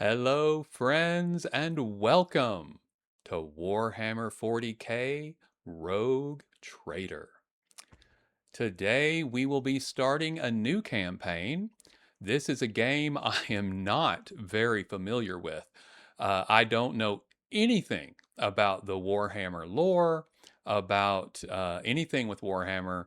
Hello, friends, and welcome to Warhammer 40K Rogue Trader. Today, we will be starting a new campaign. This is a game I am not very familiar with. I don't know anything about the Warhammer lore, about anything with Warhammer.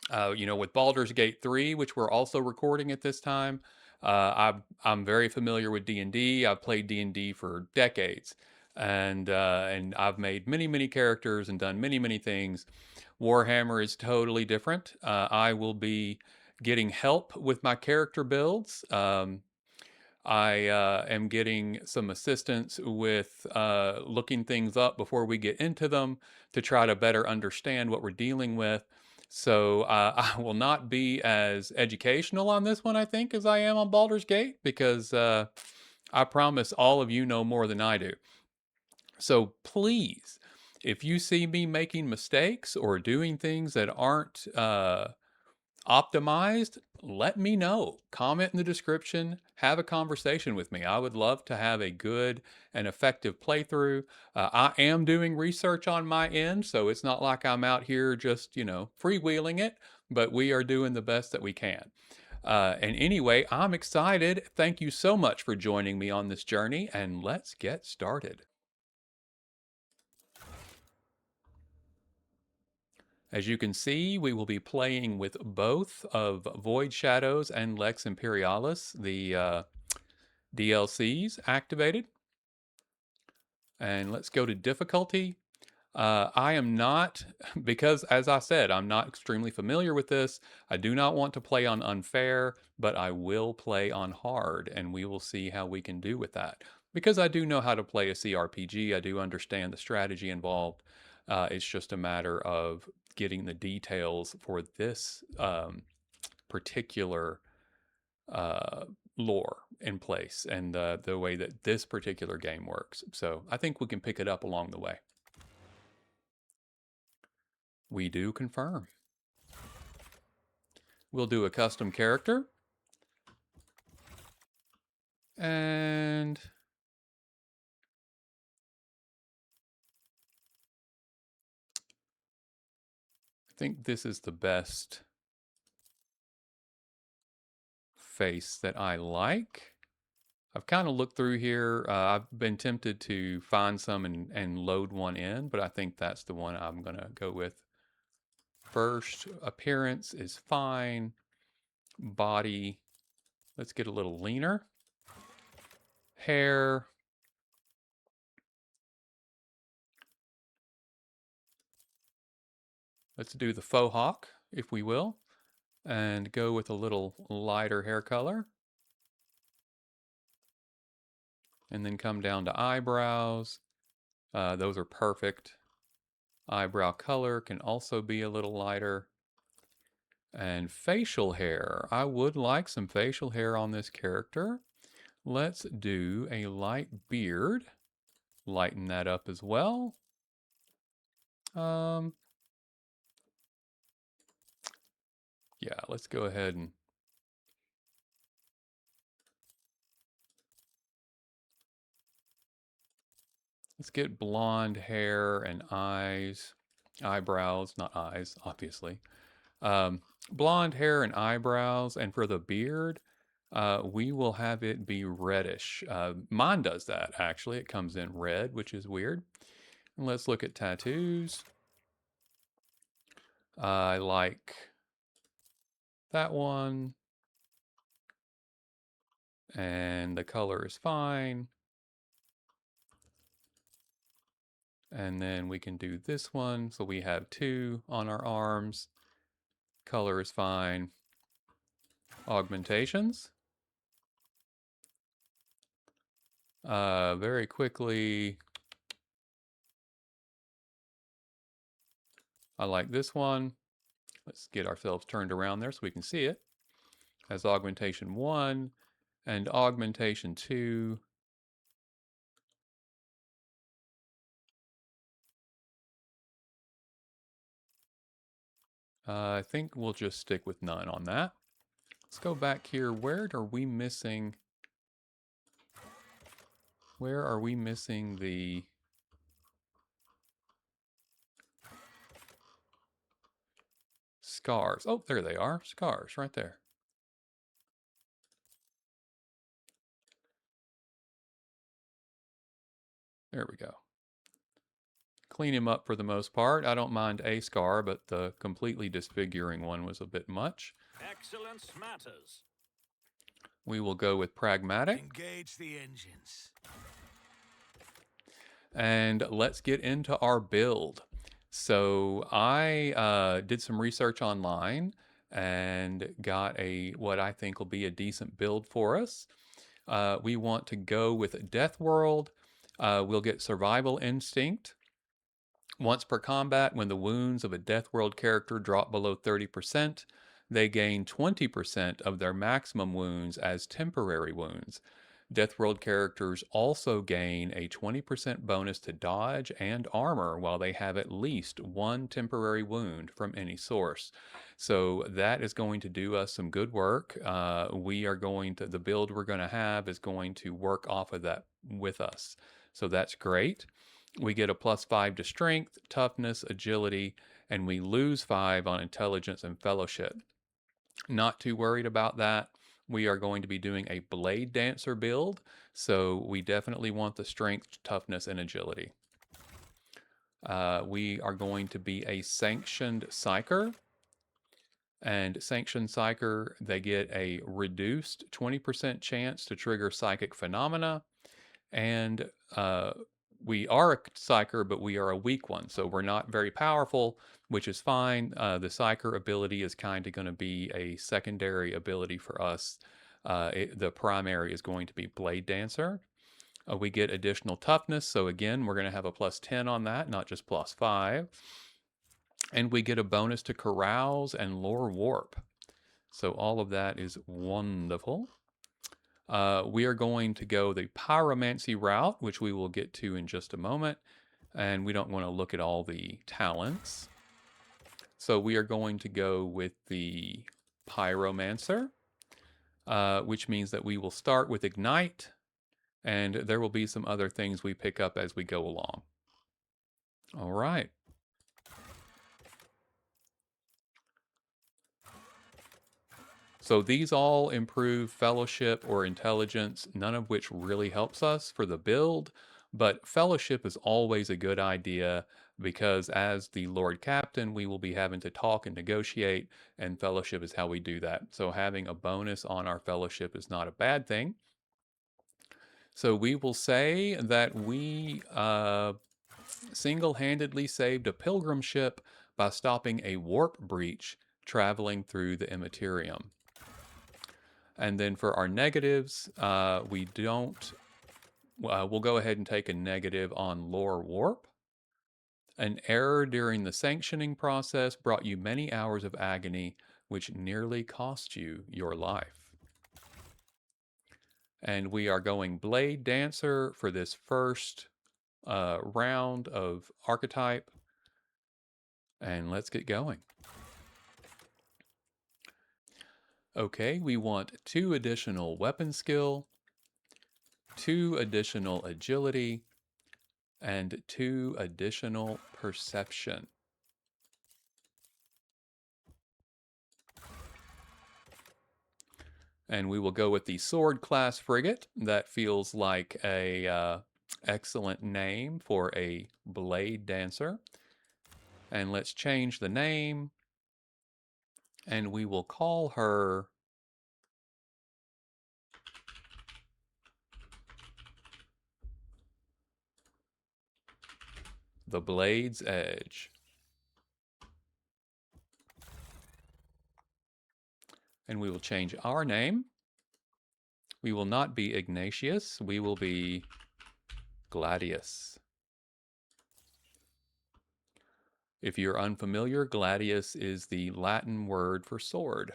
With Baldur's Gate 3, which we're also recording at this time, I'm very familiar with D&D. I've played D&D for decades, and I've made many characters and done many things. Warhammer is totally different. I will be getting help with my character builds. I am getting some assistance with looking things up before we get into them to try to better understand what we're dealing with. So I will not be as educational on this one, I think, as I am on Baldur's Gate, because I promise all of you know more than I do. So please, if you see me making mistakes or doing things that aren't optimized, let me know. Comment in the description, have a conversation with me. I would love to have a good and effective playthrough. I am doing research on my end, so it's not like I'm out here just, freewheeling it, but we are doing the best that we can. And anyway, I'm excited. Thank you so much for joining me on this journey, and let's get started. As you can see, we will be playing with both of Void Shadows and Lex Imperialis, the DLCs activated. And let's go to difficulty. I am not, because as I said, I'm not extremely familiar with this. I do not want to play on unfair, but I will play on hard, and we will see how we can do with that. Because I do know how to play a CRPG, I do understand the strategy involved. It's just a matter of getting the details for this particular uh, lore in place and the way that this particular game works. So I think we can pick it up along the way. We do confirm. We'll do a custom character. And I think this is the best face that I like. I've kind of looked through here. I've been tempted to find some and load one in, but I think that's the one I'm going to go with first. Appearance is fine. Body, let's get a little leaner. Hair. Let's do the faux hawk, if we will, and go with a little lighter hair color. And then come down to eyebrows. Those are perfect. Eyebrow color can also be a little lighter. And facial hair. I would like some facial hair on this character. Let's do a light beard. Lighten that up as well. Yeah, let's go ahead and let's get blonde hair and eyes, eyebrows, not eyes, obviously. Blonde hair and eyebrows, and for the beard, we will have it be reddish. Mine does that, actually. It comes in red, which is weird. And let's look at tattoos. I like that one. And the color is fine. And then we can do this one. So we have two on our arms. Color is fine. Augmentations. Very quickly, I like this one. Let's get ourselves turned around there so we can see it. As augmentation 1 and augmentation 2. I think we'll just stick with none on that. Let's go back here. Where are we missing? Where are we missing the... scars? Oh, there they are. Scars right there. There we go. Clean him up for the most part. I don't mind a scar, but the completely disfiguring one was a bit much. Excellence matters. We will go with pragmatic. Engage the engines. And let's get into our build. So I did some research online and got what I think will be a decent build for us. We want to go with Death World. We'll get Survival Instinct. Once per combat, when the wounds of a Death World character drop below 30%, they gain 20% of their maximum wounds as temporary wounds. Death World characters also gain a 20% bonus to dodge and armor while they have at least one temporary wound from any source. So that is going to do us some good work. The build we're going to have is going to work off of that with us. So that's great. We get a +5 to strength, toughness, agility, and we lose 5 on intelligence and fellowship. Not too worried about that. We are going to be doing a blade dancer build, so we definitely want the strength, toughness, and agility. We are going to be a sanctioned psyker. And sanctioned psyker, they get a reduced 20% chance to trigger psychic phenomena. And we are a psyker, but we are a weak one. So we're not very powerful, which is fine. The psyker ability is kind of going to be a secondary ability for us. The primary is going to be Blade Dancer. We get additional toughness. So again, we're going to have a +10 on that, not just +5. And we get a bonus to Carouse and Lore Warp. So all of that is wonderful. We are going to go the pyromancy route, which we will get to in just a moment. And we don't want to look at all the talents. So we are going to go with the pyromancer, which means that we will start with ignite. And there will be some other things we pick up as we go along. All right. So these all improve fellowship or intelligence, none of which really helps us for the build, but fellowship is always a good idea because as the Lord Captain, we will be having to talk and negotiate, and fellowship is how we do that. So having a bonus on our fellowship is not a bad thing. So we will say that we single-handedly saved a pilgrim ship by stopping a warp breach traveling through the Imperium. And then for our negatives, we'll go ahead and take a negative on Lore Warp. An error during the sanctioning process brought you many hours of agony, which nearly cost you your life. And we are going Blade Dancer for this first round of archetype. And let's get going. Okay, we want 2 additional weapon skill, 2 additional agility, and 2 additional perception. And we will go with the sword class frigate. That feels like a excellent name for a blade dancer. And let's change the name. And we will call her the Blade's Edge. And we will change our name. We will not be Ignatius. We will be Gladius. If you're unfamiliar, Gladius is the Latin word for sword.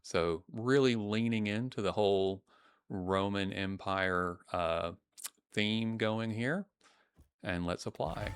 So really leaning into the whole Roman Empire theme going here. And let's apply.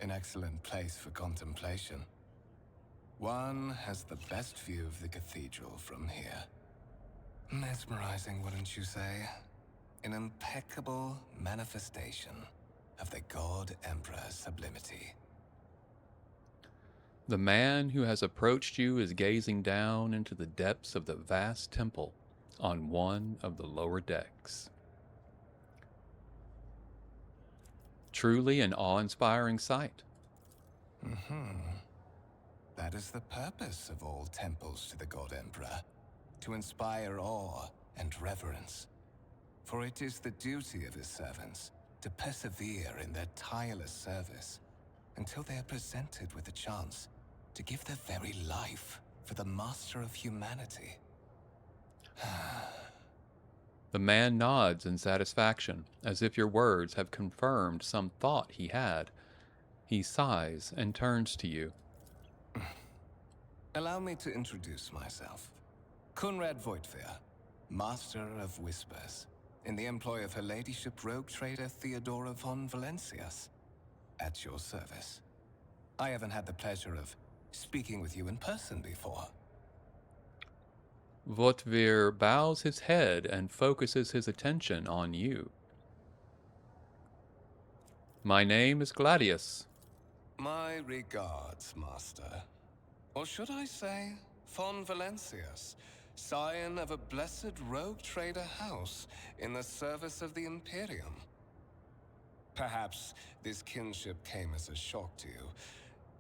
an excellent place for contemplation. One has the best view of the cathedral from here. Mesmerizing, wouldn't you say? An impeccable manifestation of the God Emperor's sublimity. The man who has approached you is gazing down into the depths of the vast temple on one of the lower decks. Truly an awe-inspiring sight. That is the purpose of all temples to the God Emperor, to inspire awe and reverence. For it is the duty of his servants to persevere in their tireless service until they are presented with the chance to give their very life for the master of humanity. The man nods in satisfaction, as if your words have confirmed some thought he had. He sighs and turns to you. Allow me to introduce myself. Conrad Voigtveer, Master of Whispers, in the employ of Her Ladyship Rogue Trader Theodora von Valencius. At your service. I haven't had the pleasure of speaking with you in person before. Voigtveer bows his head and focuses his attention on you. My name is Gladius. My regards, Master. Or should I say, von Valencius, scion of a blessed rogue trader house in the service of the Imperium. Perhaps this kinship came as a shock to you.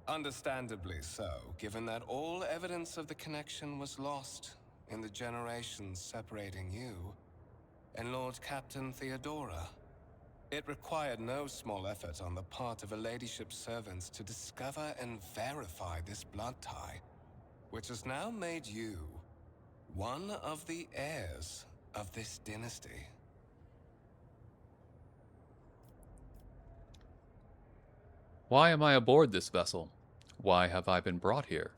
Understandably so, given that all evidence of the connection was lost in the generations separating you and Lord Captain Theodora. It required no small effort on the part of Her Ladyship's servants to discover and verify this blood tie, which has now made you one of the heirs of this dynasty. Why am I aboard this vessel? Why have I been brought here?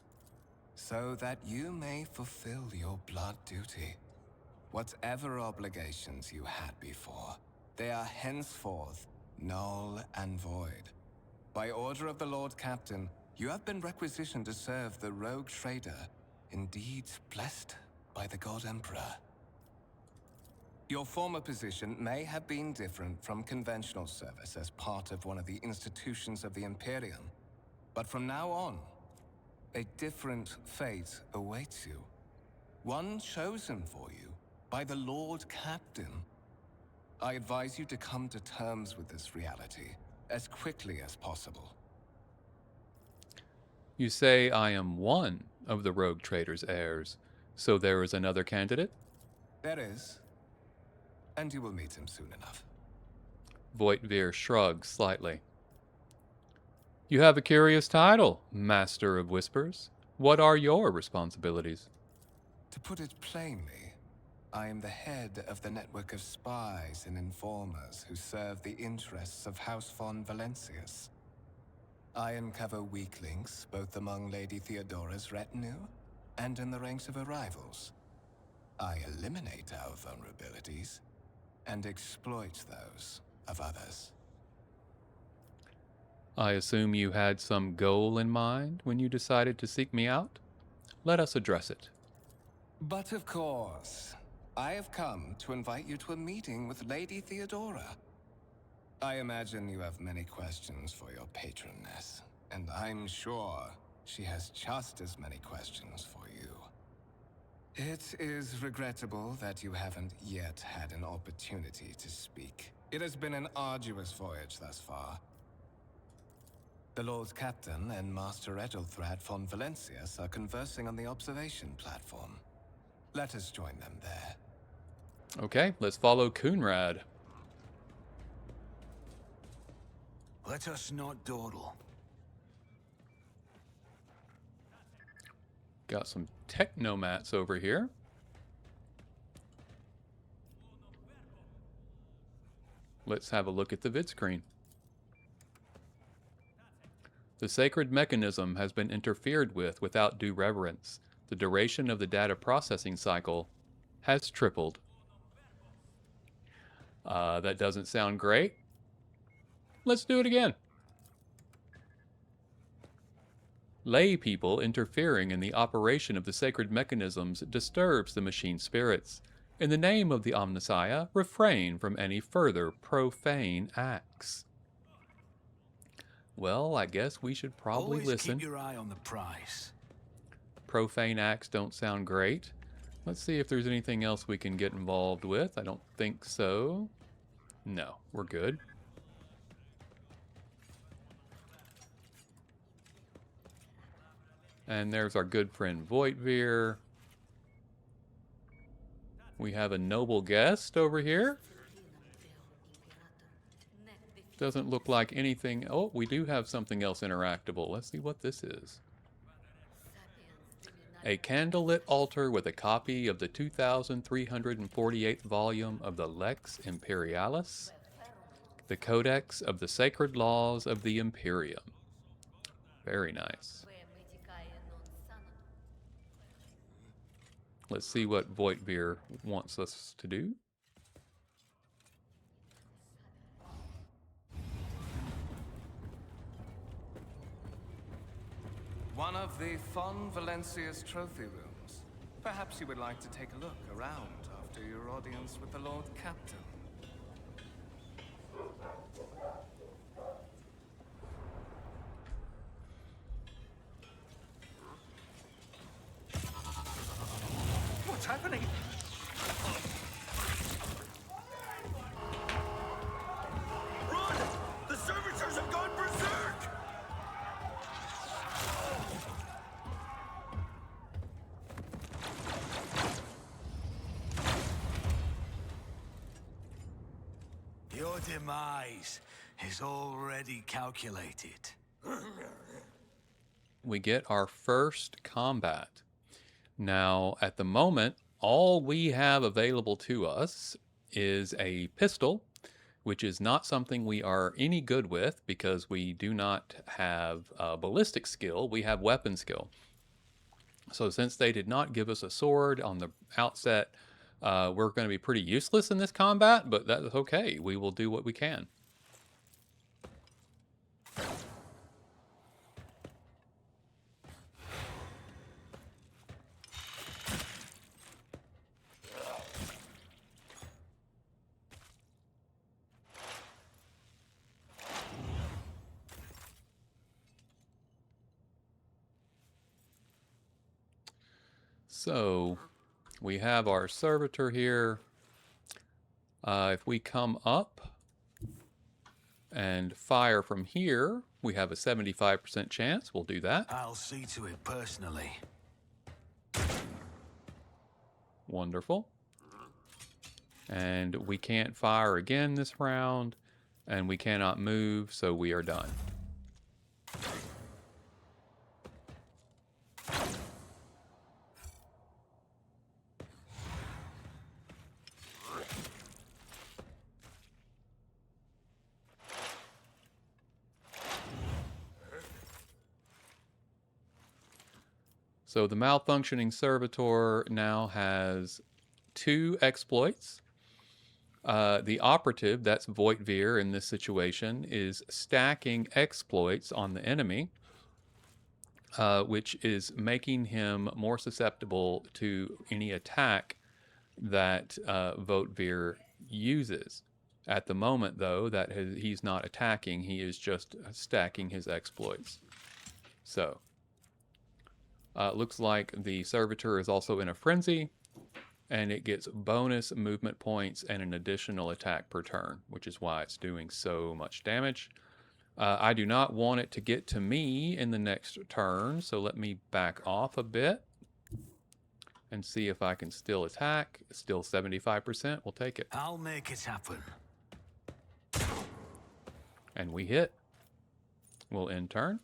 So that you may fulfill your blood duty. Whatever obligations you had before, they are henceforth null and void. By order of the Lord Captain, you have been requisitioned to serve the rogue trader, indeed blessed by the God Emperor. Your former position may have been different from conventional service as part of one of the institutions of the Imperium, but from now on, a different fate awaits you. One chosen for you by the Lord Captain. I advise you to come to terms with this reality as quickly as possible. You say I am one of the rogue trader's heirs, so there is another candidate? There is. And you will meet him soon enough. Voigtveer shrugs slightly. You have a curious title, Master of Whispers. What are your responsibilities? To put it plainly, I am the head of the network of spies and informers who serve the interests of House von Valencius. I uncover weak links both among Lady Theodora's retinue and in the ranks of her rivals. I eliminate our vulnerabilities and exploit those of others. I assume you had some goal in mind when you decided to seek me out? Let us address it. But of course, I have come to invite you to a meeting with Lady Theodora. I imagine you have many questions for your patroness, and I'm sure she has just as many questions for you. It is regrettable that you haven't yet had an opportunity to speak. It has been an arduous voyage thus far. The Lord Captain and Master Edelthrad von Valencius are conversing on the observation platform. Let us join them there. Okay, let's follow Coonrad. Let us not dawdle. Got some technomats over here. Let's have a look at the vid screen. The sacred mechanism has been interfered with without due reverence. The duration of the data processing cycle has tripled. That doesn't sound great. Let's do it again. Lay people interfering in the operation of the sacred mechanisms disturbs the machine spirits. In the name of the Omnissiah, refrain from any further profane acts. Well, I guess we should probably Always listen. keep your eye on the prize. Profane acts don't sound great. Let's see if there's anything else we can get involved with. I don't think so. No, we're good. And there's our good friend Voitvir. We have a noble guest over here. Doesn't look like anything. Oh, we do have something else interactable. Let's see what this is. A candlelit altar with a copy of the 2348th volume of the Lex Imperialis, the Codex of the Sacred Laws of the Imperium. Very nice. Let's see what Voitvir wants us to do. One of the Fon Valencia's trophy rooms. Perhaps you would like to take a look around after your audience with the Lord Captain. What's happening? Run! The servitors have gone berserk! Your demise is already calculated. We get our first combat. Now, at the moment, all we have available to us is a pistol, which is not something we are any good with because we do not have ballistic skill. We have weapon skill. So since they did not give us a sword on the outset, we're going to be pretty useless in this combat, but that's okay. We will do what we can. So we have our servitor here. If we come up and fire from here, we have a 75% chance. We'll do that. I'll see to it personally. Wonderful. And we can't fire again this round, and we cannot move, so we are done. So the malfunctioning servitor now has 2 exploits. The operative, that's Voitvir in this situation, is stacking exploits on the enemy, which is making him more susceptible to any attack that Voitvir uses. At the moment, though, that he's not attacking, he is just stacking his exploits. So looks like the servitor is also in a frenzy, and it gets bonus movement points and an additional attack per turn, which is why it's doing so much damage. I do not want it to get to me in the next turn, so let me back off a bit and see if I can still attack. Still 75%, we'll take it. I'll make it happen. And we hit. We'll end turn.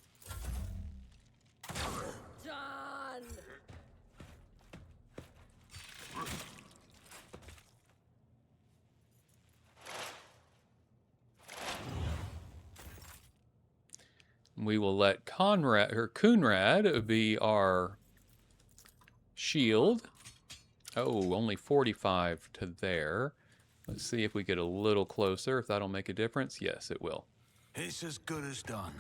We will let Kunrad be our shield. Oh, only 45 to there. Let's see if we get a little closer, if that'll make a difference. Yes, it will. It's as good as done.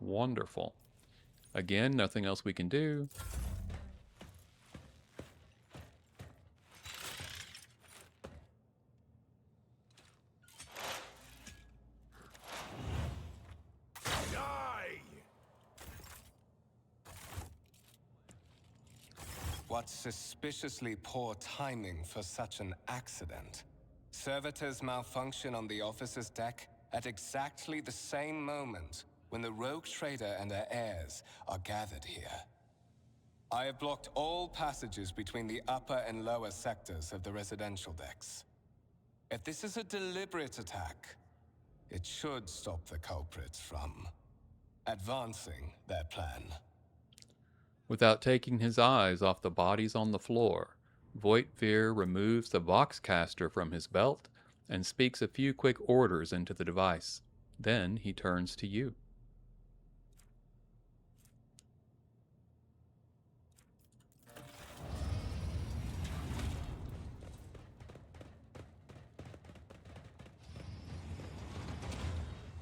Wonderful. Again, nothing else we can do. Die! What suspiciously poor timing for such an accident. Servitors malfunction on the officer's deck at exactly the same moment when the rogue trader and her heirs are gathered here. I have blocked all passages between the upper and lower sectors of the residential decks. If this is a deliberate attack, it should stop the culprits from advancing their plan. Without taking his eyes off the bodies on the floor, Voitvir removes the Voxcaster from his belt and speaks a few quick orders into the device. Then he turns to you.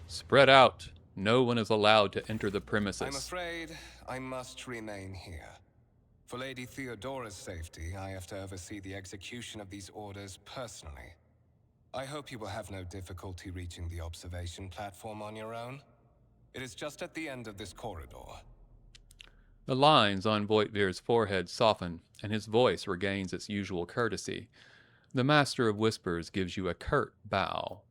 Spread out. No one is allowed to enter the premises. I'm afraid I must remain here. For Lady Theodora's safety, I have to oversee the execution of these orders personally. I hope you will have no difficulty reaching the observation platform on your own. It is just at the end of this corridor. The lines on Voitvir's forehead soften, and his voice regains its usual courtesy. The Master of Whispers gives you a curt bow.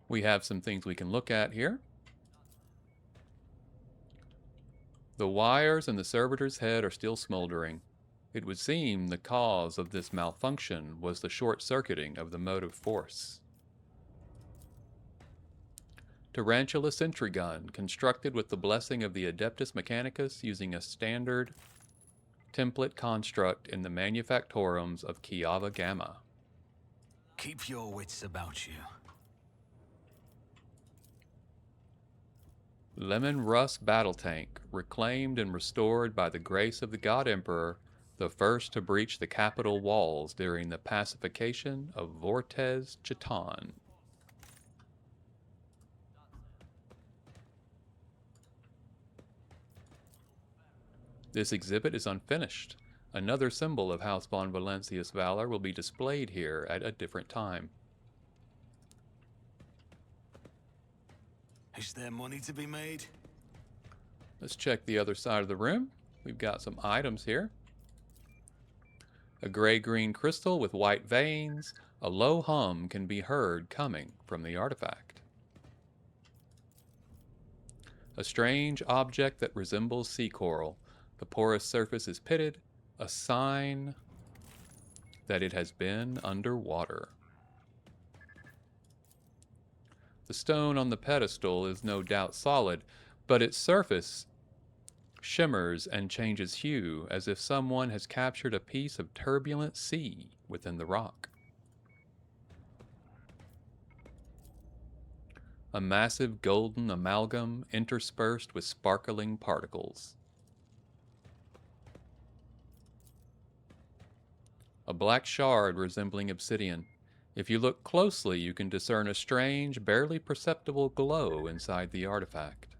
We have some things we can look at here. The wires in the servitor's head are still smoldering. It would seem the cause of this malfunction was the short-circuiting of the motive force. Tarantula sentry gun, constructed with the blessing of the Adeptus Mechanicus using a standard template construct in the manufactorums of Kiava Gamma. Keep your wits about you. Lemon Rust battle tank, reclaimed and restored by the grace of the God Emperor, the first to breach the capital walls during the pacification of Vortez Chiton. This exhibit is unfinished. Another symbol of House von Valencia's valor will be displayed here at a different time. Is there money to be made? Let's check the other side of the room. We've got some items here. A gray-green crystal with white veins. A low hum can be heard coming from the artifact. A strange object that resembles sea coral. The porous surface is pitted, a sign that it has been underwater. The stone on the pedestal is no doubt solid, but its surface shimmers and changes hue as if someone has captured a piece of turbulent sea within the rock. A massive golden amalgam interspersed with sparkling particles. A black shard resembling obsidian. If you look closely, you can discern a strange, barely perceptible glow inside the artifact.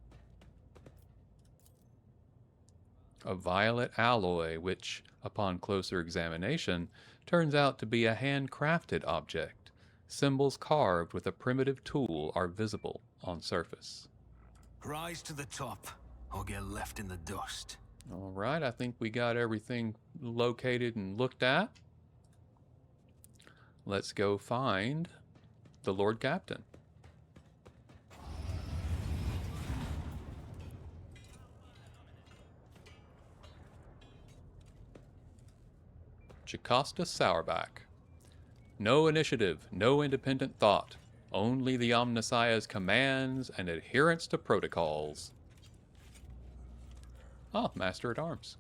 A violet alloy which, upon closer examination, turns out to be a handcrafted object. Symbols carved with a primitive tool are visible on surface. Rise to the top, or get left in the dust. All right, I think we got everything located and looked at. Let's go find the Lord Captain. Jocasta Sourback. No initiative, no independent thought. Only the Omnissiah's commands and adherence to protocols. Ah, Master at Arms.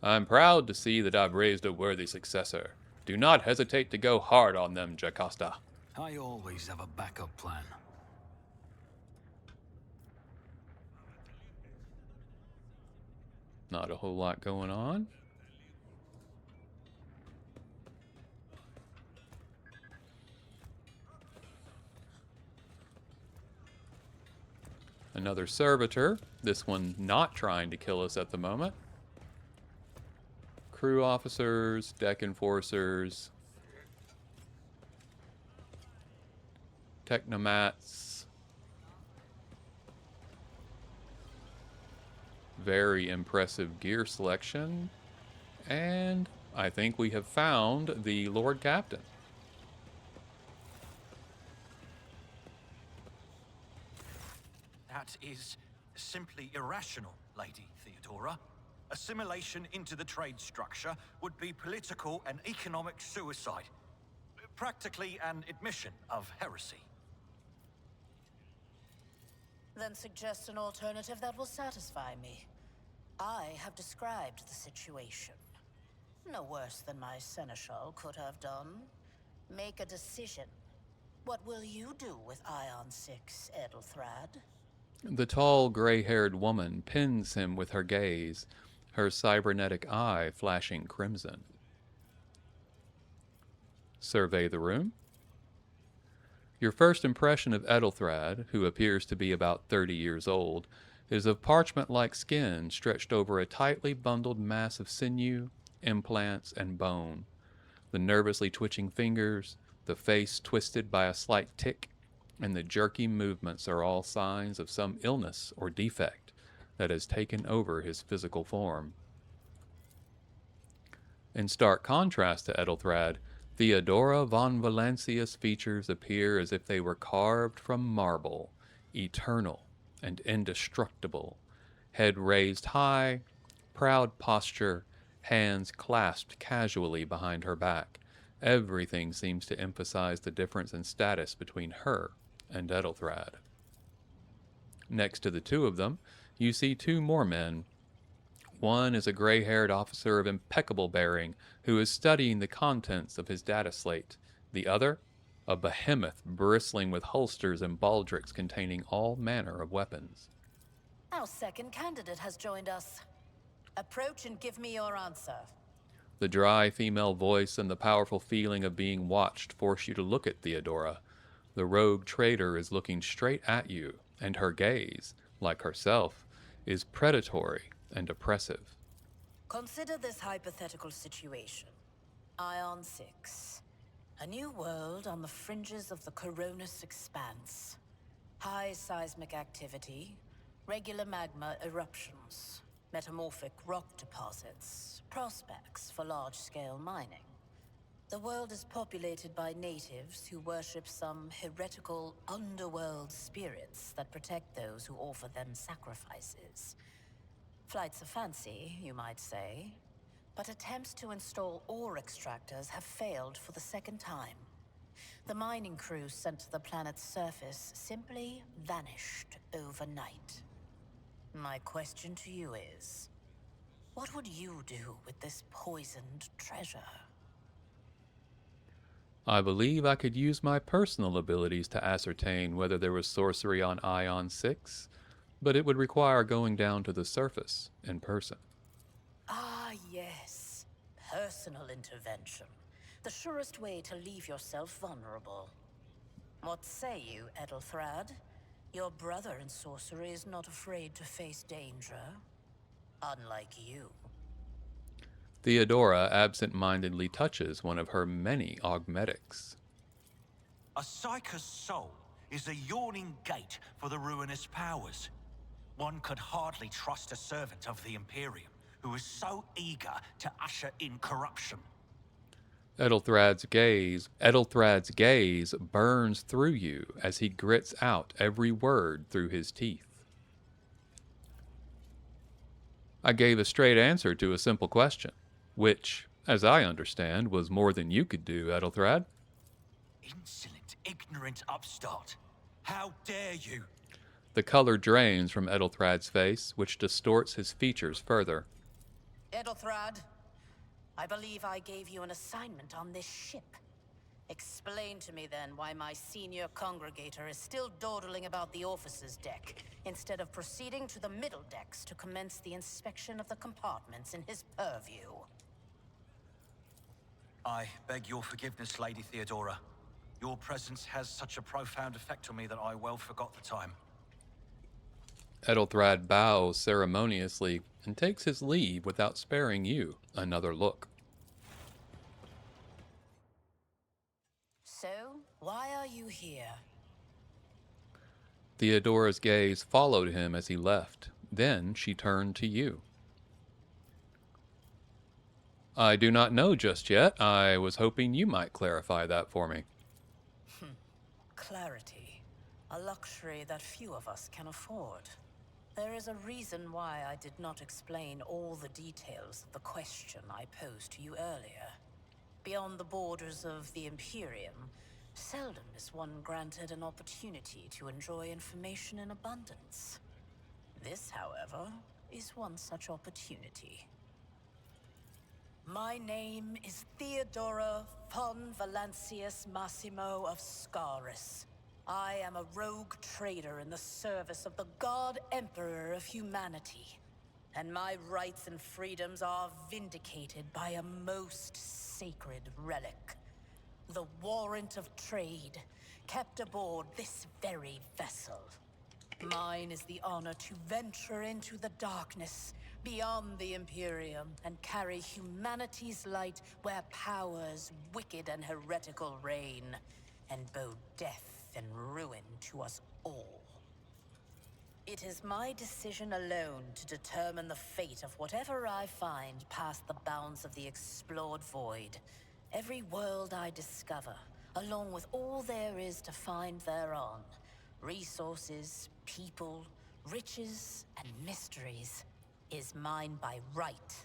I'm proud to see that I've raised a worthy successor. Do not hesitate to go hard on them, Jocasta. I always have a backup plan. Not a whole lot going on. Another servitor, this one not trying to kill us at the moment. Crew officers, deck enforcers, technomats. Very impressive gear selection. And I think we have found the Lord Captain. That is simply irrational, Lady Theodora. Assimilation into the trade structure would be political and economic suicide. Practically an admission of heresy. Then suggest an alternative that will satisfy me. I have described the situation. No worse than my seneschal could have done. Make a decision. What will you do with Ion 6, Edelthrad? The tall, gray-haired woman pins him with her gaze, her cybernetic eye flashing crimson. Survey the room. Your first impression of Edelthrad, who appears to be about 30 years old, is of parchment-like skin stretched over a tightly bundled mass of sinew, implants, and bone. The nervously twitching fingers, the face twisted by a slight tic, and the jerky movements are all signs of some illness or defect that has taken over his physical form. In stark contrast to Edelthrad, Theodora von Valancia's features appear as if they were carved from marble, eternal and indestructible. Head raised high, proud posture, hands clasped casually behind her back. Everything seems to emphasize the difference in status between her and Edelthrad. Next to the two of them, you see two more men. One is a gray-haired officer of impeccable bearing who is studying the contents of his data slate. The other, a behemoth bristling with holsters and baldricks containing all manner of weapons. Our second candidate has joined us. Approach and give me your answer. The dry female voice and the powerful feeling of being watched force you to look at Theodora. The rogue trader is looking straight at you, and her gaze, like herself, is predatory and oppressive. Consider this hypothetical situation. Ion 6. A new world on the fringes of the Coronis expanse. High seismic activity, regular magma eruptions, metamorphic rock deposits, prospects for large-scale mining. The world is populated by natives who worship some heretical underworld spirits that protect those who offer them sacrifices. Flights of fancy, you might say, but attempts to install ore extractors have failed for the second time. The mining crews sent to the planet's surface simply vanished overnight. My question to you is, what would you do with this poisoned treasure? I believe I could use my personal abilities to ascertain whether there was sorcery on Ion 6, but it would require going down to the surface in person. Ah, yes. Personal intervention. The surest way to leave yourself vulnerable. What say you, Edelthrad? Your brother in sorcery is not afraid to face danger. Unlike you. Theodora absent-mindedly touches one of her many augmetics. A psyker's soul is a yawning gate for the ruinous powers. One could hardly trust a servant of the Imperium who is so eager to usher in corruption. Edelthrad's gaze burns through you as he grits out every word through his teeth. I gave a straight answer to a simple question, which, as I understand, was more than you could do, Edelthrad. Insolent, ignorant upstart. How dare you? The color drains from Edelthrad's face, which distorts his features further. Edelthrad, I believe I gave you an assignment on this ship. Explain to me then why my senior congregator is still dawdling about the officer's deck, instead of proceeding to the middle decks to commence the inspection of the compartments in his purview. I beg your forgiveness, Lady Theodora. Your presence has such a profound effect on me that I well forgot the time. Ethelthrad bows ceremoniously and takes his leave without sparing you another look. So, why are you here? Theodora's gaze followed him as he left. Then she turned to you. I do not know just yet. I was hoping you might clarify that for me. Clarity. A luxury that few of us can afford. There is a reason why I did not explain all the details of the question I posed to you earlier. Beyond the borders of the Imperium, seldom is one granted an opportunity to enjoy information in abundance. This, however, is one such opportunity. My name is Theodora von Valancius Massimo of Scaris. I am a rogue trader in the service of the God Emperor of humanity. And my rights and freedoms are vindicated by a most sacred relic. The warrant of trade, kept aboard this very vessel. Mine is the honor to venture into the darkness, beyond the Imperium, and carry humanity's light where powers wicked and heretical reign, and bow death and ruin to us all. It is my decision alone to determine the fate of whatever I find past the bounds of the explored void. Every world I discover, along with all there is to find thereon, resources, people, riches, and mysteries, is mine by right.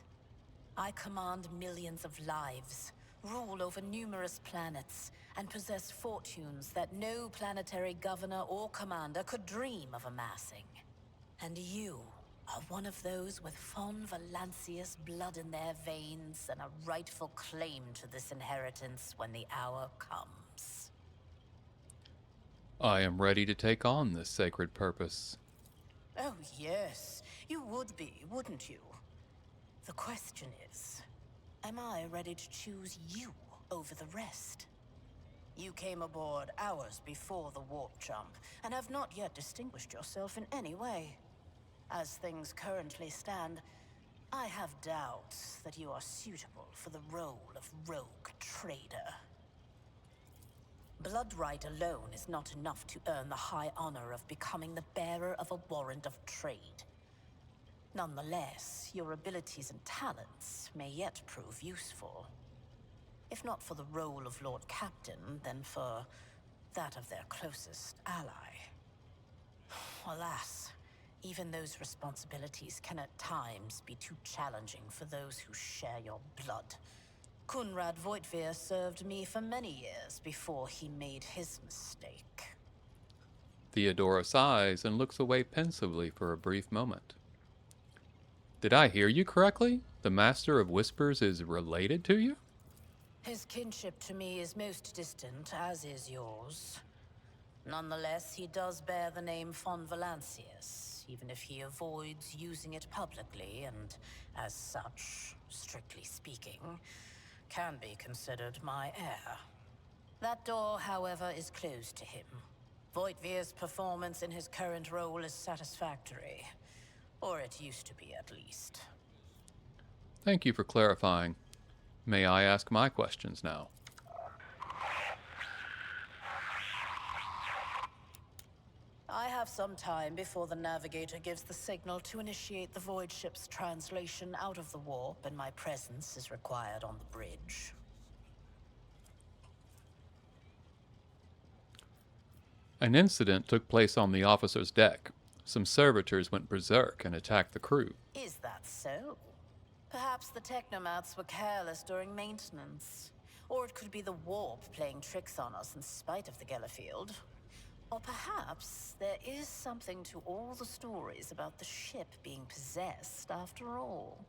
I command millions of lives, rule over numerous planets, and possess fortunes that no planetary governor or commander could dream of amassing. And you are one of those with von Valancius blood in their veins and a rightful claim to this inheritance when the hour comes. I am ready to take on this sacred purpose. Oh yes, you would be, wouldn't you? The question is, am I ready to choose you over the rest? You came aboard hours before the warp jump, and have not yet distinguished yourself in any way. As things currently stand, I have doubts that you are suitable for the role of rogue trader. Bloodright alone is not enough to earn the high honor of becoming the bearer of a warrant of trade. Nonetheless, your abilities and talents may yet prove useful. If not for the role of Lord Captain, then for that of their closest ally. Alas, even those responsibilities can at times be too challenging for those who share your blood. Kunrad Voitvir served me for many years before he made his mistake. Theodora sighs and looks away pensively for a brief moment. Did I hear you correctly? The Master of Whispers is related to you? His kinship to me is most distant, as is yours. Nonetheless, he does bear the name von Valancius, even if he avoids using it publicly, and as such, strictly speaking, can be considered my heir. That door, however, is closed to him. Voitvir's performance in his current role is satisfactory. Or it used to be, at least. Thank you for clarifying. May I ask my questions now? I have some time before the navigator gives the signal to initiate the void ship's translation out of the warp, and my presence is required on the bridge. An incident took place on the officer's deck. Some servitors went berserk and attacked the crew. Is that so? Perhaps the technomats were careless during maintenance. Or it could be the warp playing tricks on us in spite of the Gellerfield. Or perhaps there is something to all the stories about the ship being possessed after all.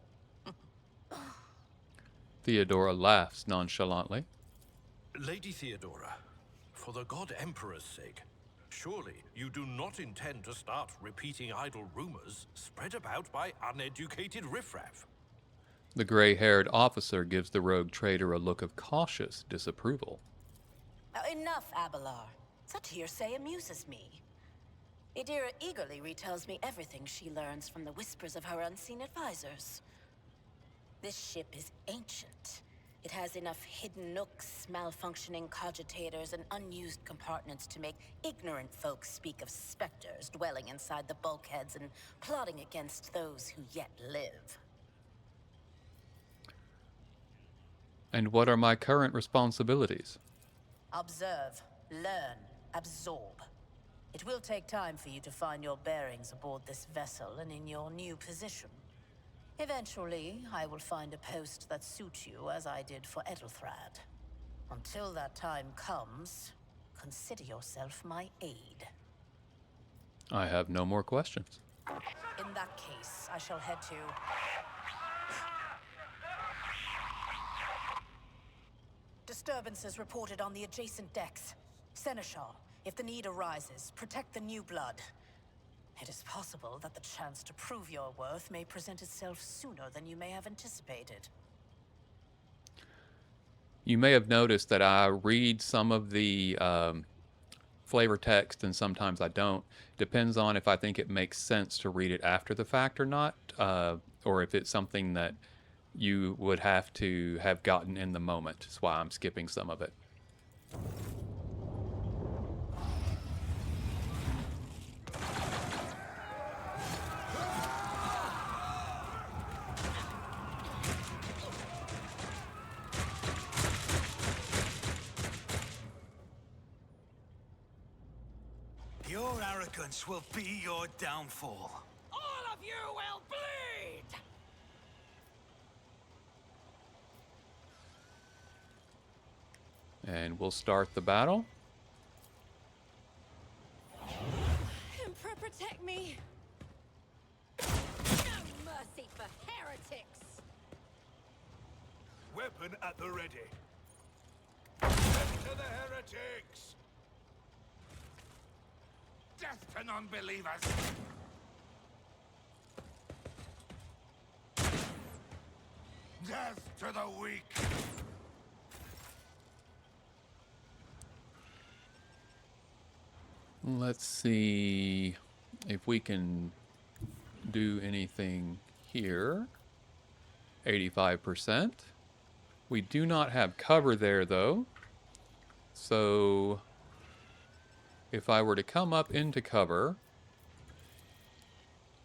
Theodora laughs nonchalantly. Lady Theodora, for the God Emperor's sake, surely you do not intend to start repeating idle rumors spread about by uneducated riffraff. The gray-haired officer gives the rogue trader a look of cautious disapproval. Enough, Abelard. Such hearsay amuses me. Idira eagerly retells me everything she learns from the whispers of her unseen advisors. This ship is ancient. It has enough hidden nooks, malfunctioning cogitators, and unused compartments to make ignorant folks speak of specters dwelling inside the bulkheads and plotting against those who yet live. And what are my current responsibilities? Observe, learn, absorb. It will take time for you to find your bearings aboard this vessel and in your new position. Eventually, I will find a post that suits you as I did for Edelthrad. Until that time comes, consider yourself my aide. I have no more questions. In that case, I shall head to... Disturbances reported on the adjacent decks. Seneschal, if the need arises, protect the new blood. It is possible that the chance to prove your worth may present itself sooner than you may have anticipated. You may have noticed that I read some of the flavor text and sometimes I don't. Depends on if I think it makes sense to read it after the fact or not, or if it's something that you would have to have gotten in the moment. That's why I'm skipping some of it. Your arrogance will be your downfall. All of you will bleed! And we'll start the battle. Emperor, protect me! No mercy for heretics! Weapon at the ready. Death to the heretics! Death to non-believers! Death to the weak! Let's see if we can do anything here. 85%. We do not have cover there though. So if I were to come up into cover,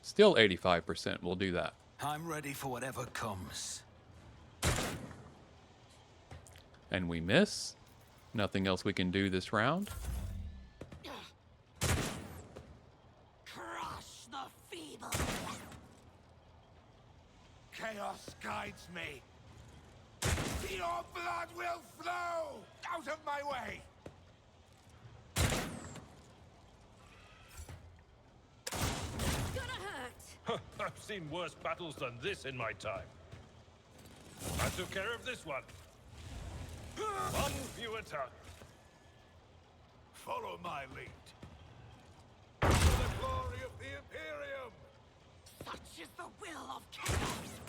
still 85%, we'll do that. I'm ready for whatever comes. And we miss. Nothing else we can do this round. Crush the feeble! Chaos guides me. Your blood will flow! Out of my way! Gonna hurt! I've seen worse battles than this in my time. I took care of this one. One fewer tongue. Follow my lead. For the glory of the Imperium! Such is the will of chaos!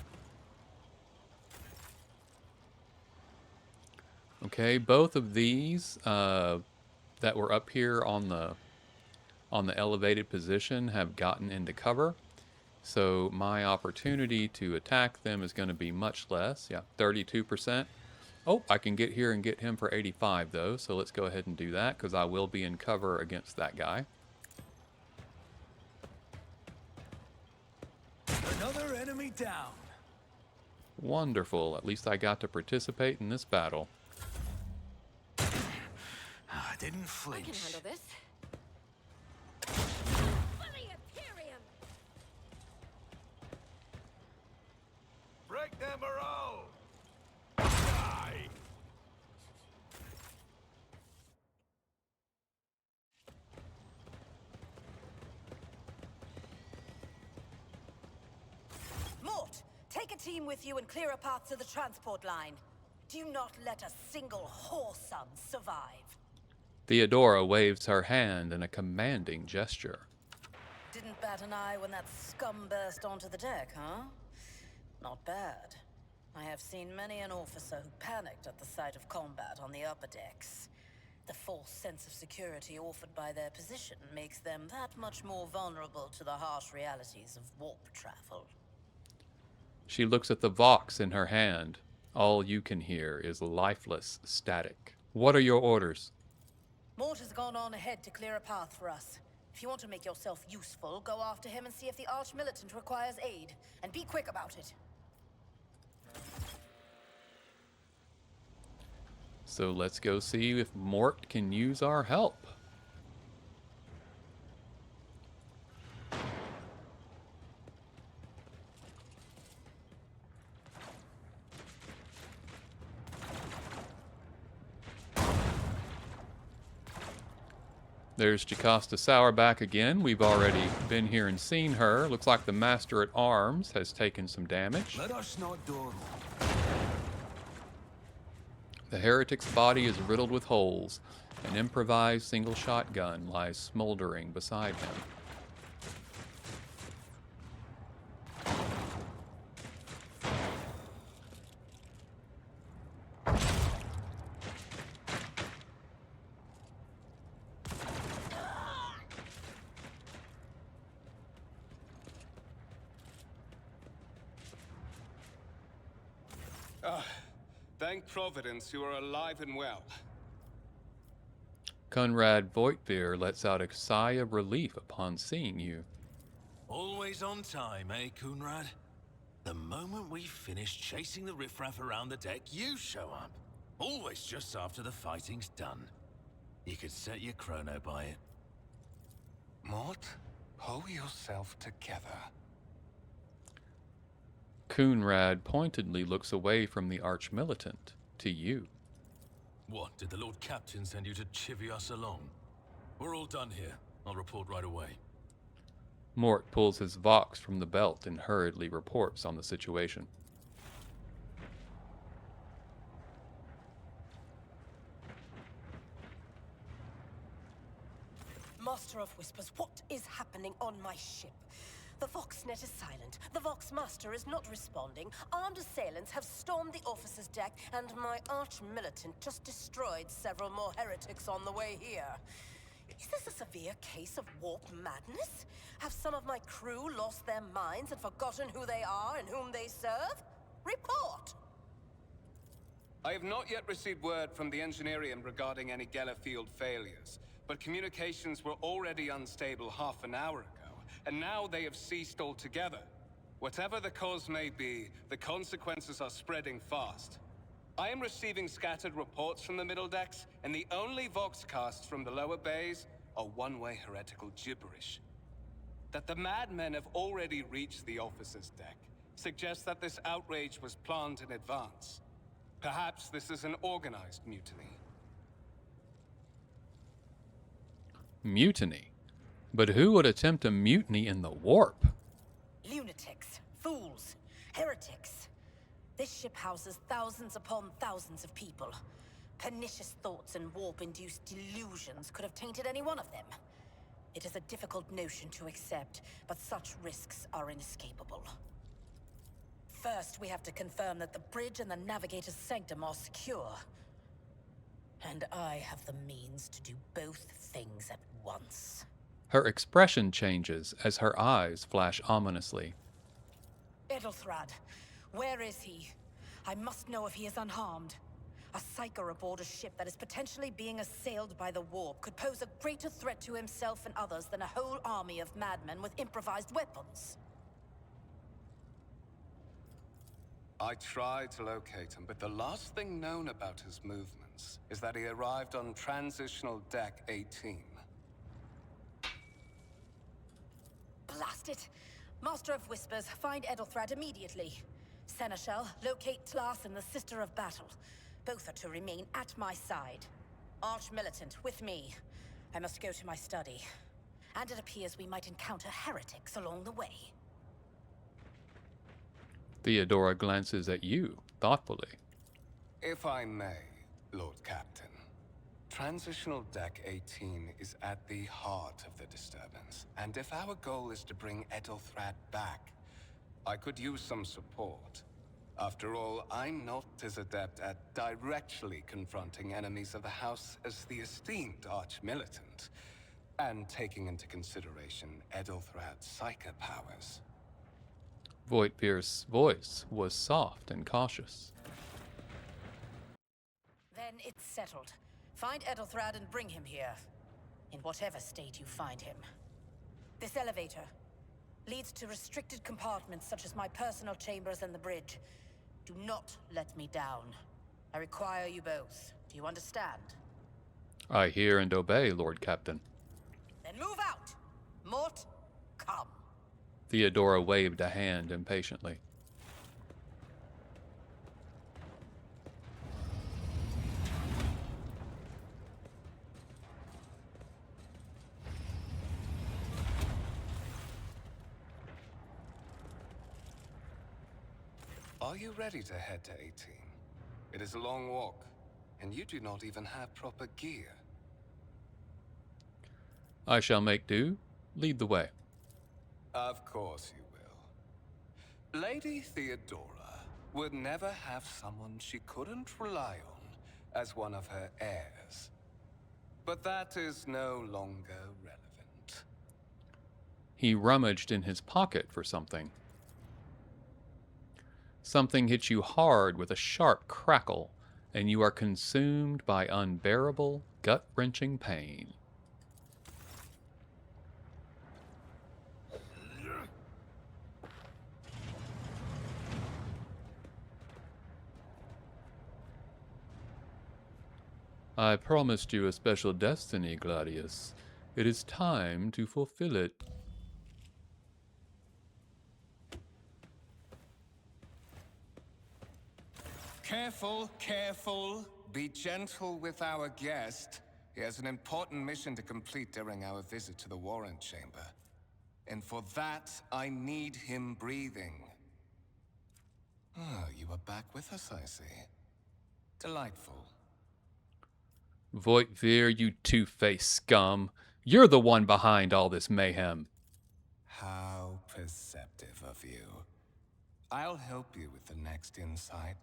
Okay, both of these that were up here on the elevated position have gotten into cover. So my opportunity to attack them is going to be much less. Yeah, 32%. Oh, I can get here and get him for 85 though. So let's go ahead and do that because I will be in cover against that guy. Another enemy down. Wonderful. At least I got to participate in this battle. I didn't I flinch. can handle this. For the Imperium! Break their morale! Die! Mort, take a team with you and clear a path to the transport line. Do not let a single whoreson survive. Theodora waves her hand in a commanding gesture. Didn't bat an eye when that scum burst onto the deck, huh? Not bad. I have seen many an officer who panicked at the sight of combat on the upper decks. The false sense of security offered by their position makes them that much more vulnerable to the harsh realities of warp travel. She looks at the Vox in her hand. All you can hear is lifeless static. What are your orders? Mort has gone on ahead to clear a path for us. If you want to make yourself useful, go after him and see if the Arch-Militant requires aid. And be quick about it. So let's go see if Mort can use our help. There's Jocasta Sauer back again. We've already been here and seen her. Looks like the Master at Arms has taken some damage. Let us not dawdle. The heretic's body is riddled with holes. An improvised single shotgun lies smoldering beside him. Thank Providence you are alive and well. Conrad Voigtveer lets out a sigh of relief upon seeing you. Always on time, eh, Kunrad? The moment we finish chasing the riffraff around the deck, you show up. Always just after the fighting's done. You could set your chrono by it. Mort, pull yourself together. Coonrad pointedly looks away from the Arch-Militant to you. What, did the Lord Captain send you to chivvy us along? We're all done here. I'll report right away. Mort pulls his Vox from the belt and hurriedly reports on the situation. Master of Whispers, what is happening on my ship? The Voxnet is silent. The Vox Master is not responding. Armed assailants have stormed the officer's deck, and my arch-militant just destroyed several more heretics on the way here. Is this a severe case of warp madness? Have some of my crew lost their minds and forgotten who they are and whom they serve? Report! I have not yet received word from the Engineerium regarding any Geller field failures, but communications were already unstable half an hour ago, and now they have ceased altogether. Whatever the cause may be, the consequences are spreading fast. I am receiving scattered reports from the middle decks, and the only Voxcasts from the lower bays are one-way heretical gibberish. That the madmen have already reached the officer's deck suggests that this outrage was planned in advance. Perhaps this is an organized mutiny. Mutiny? But who would attempt a mutiny in the warp? Lunatics, fools, heretics. This ship houses thousands upon thousands of people. Pernicious thoughts and warp-induced delusions could have tainted any one of them. It is a difficult notion to accept, but such risks are inescapable. First, we have to confirm that the bridge and the navigator's sanctum are secure. And I have the means to do both things at once. Her expression changes as her eyes flash ominously. Edelthrad, where is he? I must know if he is unharmed. A psyker aboard a ship that is potentially being assailed by the warp could pose a greater threat to himself and others than a whole army of madmen with improvised weapons. I tried to locate him, but the last thing known about his movements is that he arrived on Transitional Deck 18. Blast it! Master of Whispers, find Edelthrad immediately. Seneschal, locate Tlas and the Sister of Battle. Both are to remain at my side. Arch-Militant, with me. I must go to my study. And it appears we might encounter heretics along the way. Theodora glances at you thoughtfully. If I may, Lord Captain. Transitional Deck 18 is at the heart of the disturbance, and if our goal is to bring Edelthrad back, I could use some support. After all, I'm not as adept at directly confronting enemies of the House as the esteemed Arch-Militant, and taking into consideration Edelthrad's psychic powers. Voigtvir's voice was soft and cautious. Then it's settled. Find Edelthrad and bring him here. In whatever state you find him. This elevator leads to restricted compartments such as my personal chambers and the bridge. Do not let me down. I require you both. Do you understand? I hear and obey, Lord Captain. Then move out! Mort, come. Theodora waved a hand impatiently. Are you ready to head to 18? It is a long walk, and you do not even have proper gear. I shall make do. Lead the way. Of course you will. Lady Theodora would never have someone she couldn't rely on as one of her heirs. But that is no longer relevant. He rummaged in his pocket for something. Something hits you hard with a sharp crackle, and you are consumed by unbearable, gut-wrenching pain. I promised you a special destiny, Gladius. It is time to fulfill it. Careful, careful. Be gentle with our guest. He has an important mission to complete during our visit to the Warrant Chamber. And for that, I need him breathing. Oh, you are back with us, I see. Delightful. Voigtvir, you two-faced scum. You're the one behind all this mayhem. How perceptive of you. I'll help you with the next insight.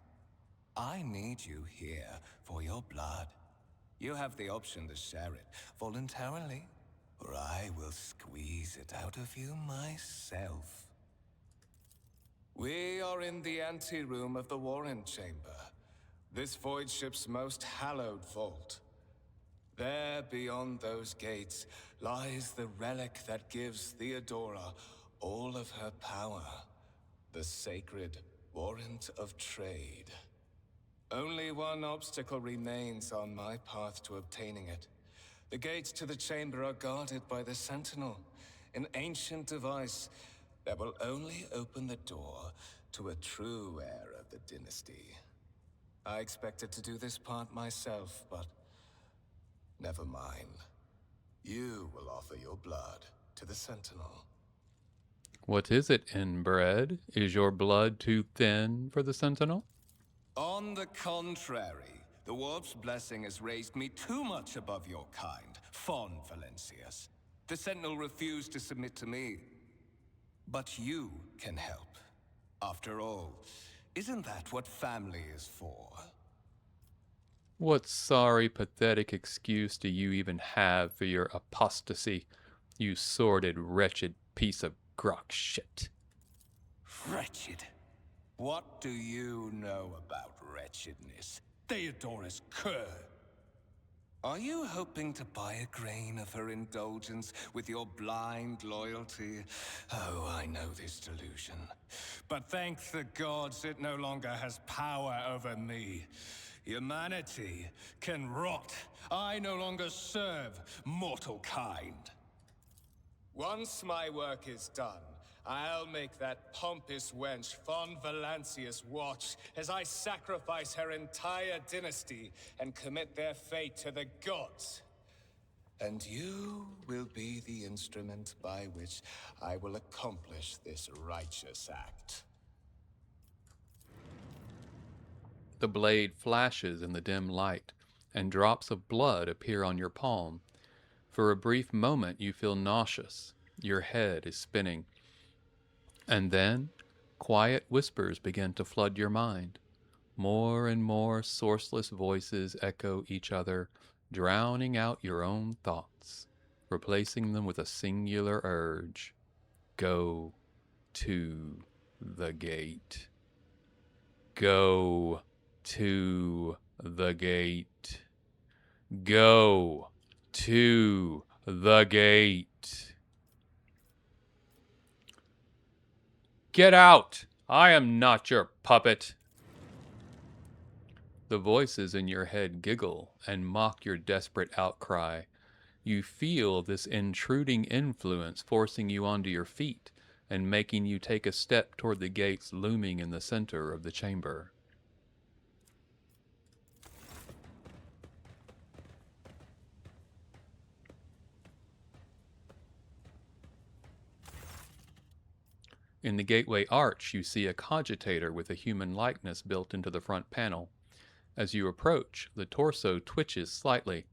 I need you here for your blood. You have the option to share it voluntarily, or I will squeeze it out of you myself. We are in the anteroom of the Warrant Chamber, this void ship's most hallowed vault. There, beyond those gates, lies the relic that gives Theodora all of her power. The sacred Warrant of Trade. Only one obstacle remains on my path to obtaining it. The gates to the chamber are guarded by the Sentinel, an ancient device that will only open the door to a true heir of the dynasty. I expected to do this part myself, but never mind. You will offer your blood to the Sentinel. What is it, inbred? Is your blood too thin for the Sentinel? On the contrary, the Warp's blessing has raised me too much above your kind, Fon Valencius. The Sentinel refused to submit to me. But you can help. After all, isn't that what family is for? What sorry, pathetic excuse do you even have for your apostasy, you sordid, wretched piece of grok shit? Wretched? What do you know about wretchedness? Theodora's cur. Are you hoping to buy a grain of her indulgence with your blind loyalty? Oh, I know this delusion. But thank the gods it no longer has power over me. Humanity can rot. I no longer serve mortal kind. Once my work is done, I'll make that pompous wench Fon Valencius watch as I sacrifice her entire dynasty and commit their fate to the gods. And you will be the instrument by which I will accomplish this righteous act. The blade flashes in the dim light, and drops of blood appear on your palm. For a brief moment you feel nauseous. Your head is spinning. And then, Quiet whispers begin to flood your mind. More and more sourceless voices echo each other, drowning out your own thoughts, replacing them with a singular urge. Go to the gate. Go to the gate. Go to the gate. Get out! I am not your puppet. The voices in your head giggle and mock your desperate outcry. You feel this intruding influence forcing you onto your feet and making you take a step toward the gates looming in the center of the chamber. In the gateway arch, you see a cogitator with a human likeness built into the front panel. As you approach, the torso twitches slightly.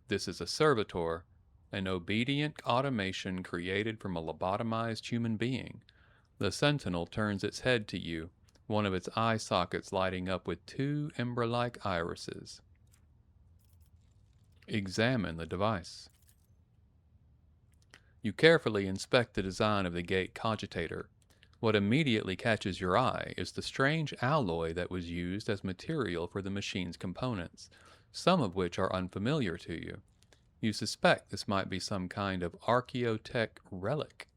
This is a servitor, an obedient automation created from a lobotomized human being. The sentinel turns its head to you, one of its eye sockets lighting up with two ember-like irises. Examine the device. You carefully inspect the design of the gate cogitator. What immediately catches your eye is the strange alloy that was used as material for the machine's components, some of which are unfamiliar to you. You suspect this might be some kind of archaeotech relic.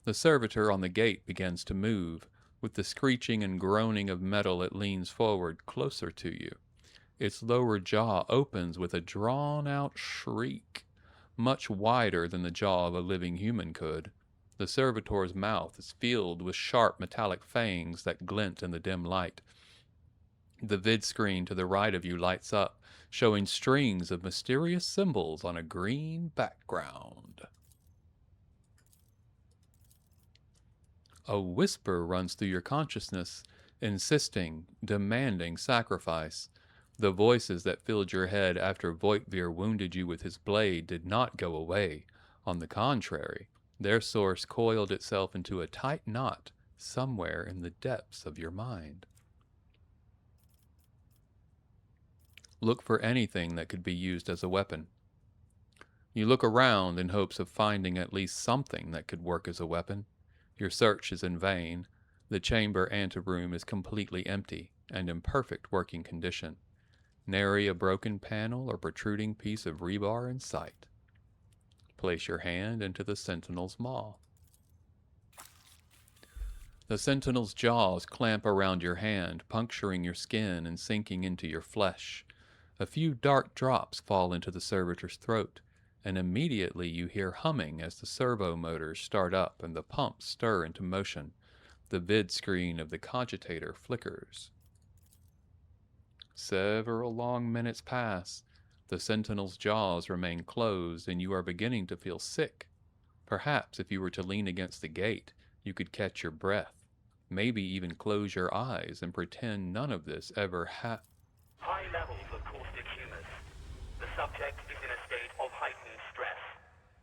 The servitor on the gate begins to move. With the screeching and groaning of metal, it leans forward, closer to you. Its lower jaw opens with a drawn-out shriek, much wider than the jaw of a living human could. The servitor's mouth is filled with sharp metallic fangs that glint in the dim light. The vid screen to the right of you lights up, showing strings of mysterious symbols on a green background. A whisper runs through your consciousness, insisting, demanding sacrifice. The voices that filled your head after Voitvir wounded you with his blade did not go away. On the contrary, their source coiled itself into a tight knot somewhere in the depths of your mind. Look for anything that could be used as a weapon. You look around in hopes of finding at least something that could work as a weapon. Your search is in vain. The chamber anteroom is completely empty and in perfect working condition. Nary a broken panel or protruding piece of rebar in sight. Place your hand into the sentinel's maw. The sentinel's jaws clamp around your hand, puncturing your skin and sinking into your flesh. A few dark drops fall into the servitor's throat, and immediately you hear humming as the servo motors start up and the pumps stir into motion. The vid screen of the cogitator flickers. Several long minutes pass. The sentinel's jaws remain closed, and you are beginning to feel sick. Perhaps if you were to lean against the gate, you could catch your breath. Maybe even close your eyes and pretend none of this ever happened. High levels of caustic humus. The subject is in a state of heightened stress.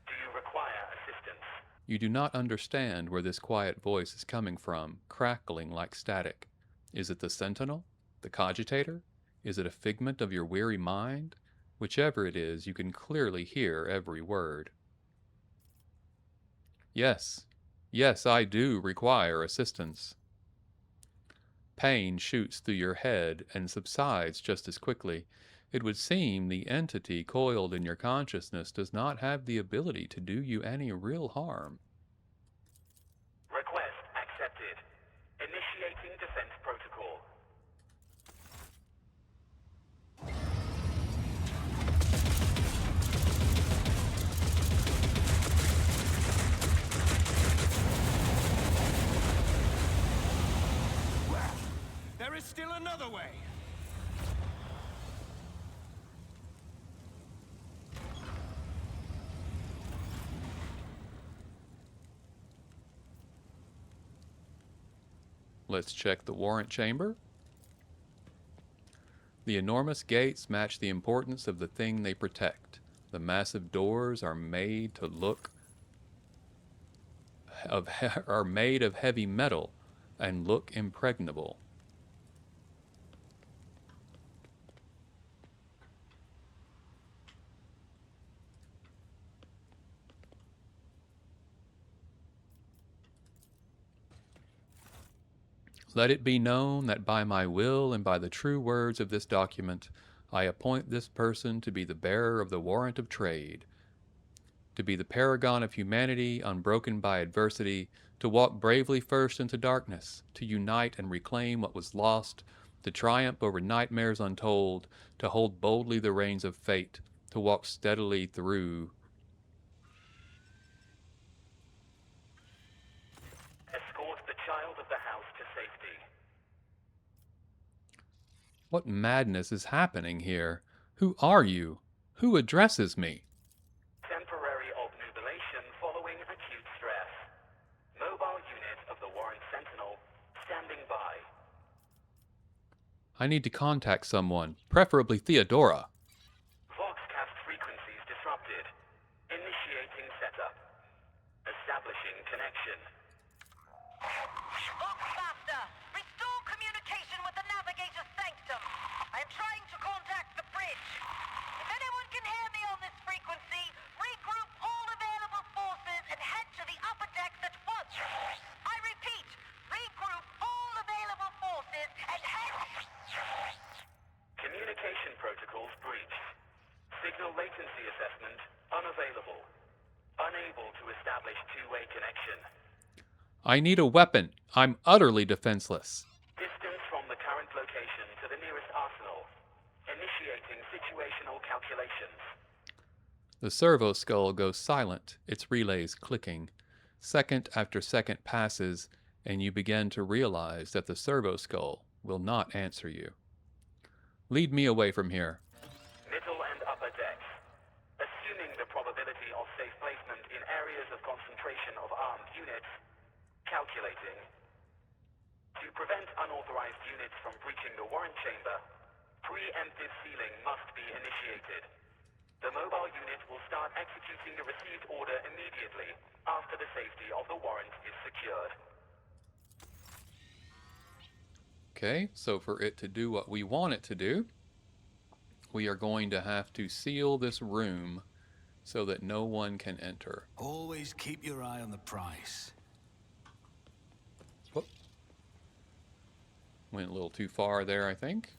Do you require assistance? You do not understand where this quiet voice is coming from, crackling like static. Is it the sentinel? The cogitator? Is it a figment of your weary mind? Whichever it is, you can clearly hear every word. Yes, I do require assistance. Pain shoots through your head and subsides just as quickly. It would seem the entity coiled in your consciousness does not have the ability to do you any real harm. Request accepted. Initiating defense protocol. There is still another way. Let's check the warrant chamber. The enormous gates match the importance of the thing they protect. The massive doors are made to look are made of heavy metal and look impregnable. Let it be known that by my will and by the true words of this document, I appoint this person to be the bearer of the warrant of trade, to be the paragon of humanity unbroken by adversity, to walk bravely first into darkness, to unite and reclaim what was lost, to triumph over nightmares untold, to hold boldly the reins of fate, to walk steadily through. Escort the child of the house to safety. What madness is happening here? Who are you? Who addresses me? Temporary obnubilation following acute stress. Mobile unit of the Warren Sentinel standing by. I need to contact someone, preferably Theodora. Voxcast frequencies disrupted. Initiating setup. Establishing connection. Voxmaster, restore communication with the Navigator's Sanctum. I am trying to contact the bridge. If anyone can hear me on this frequency, regroup all available forces and head to the upper decks at once. I repeat, regroup all available forces and head... Communication protocols breached. Signal latency assessment unavailable. Unable to establish two-way connection. I need a weapon. I'm utterly defenseless. Distance from the current location to the nearest arsenal. Initiating situational calculations. The servo skull goes silent, its relays clicking. Second after second passes, and you begin to realize that the servo skull will not answer you. Lead me away from here. Middle and upper decks. Assuming the probability of safe placement in areas of concentration of armed units. Calculating. To prevent unauthorized units from breaching the warrant chamber, preemptive sealing must be initiated. The mobile unit will start executing the received order immediately after the safety of the warrant is secured. Okay, so for it to do what we want it to do, we are going to have to seal this room so that no one can enter. Always keep your eye on the prize. Whoop. Went a little too far there, I think.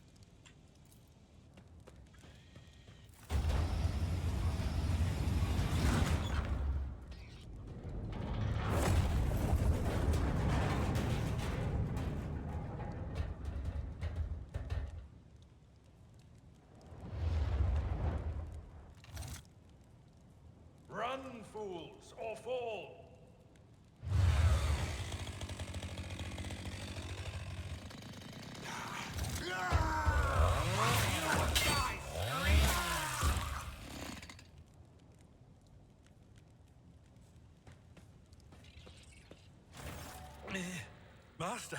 Run, fools, or fall! Master,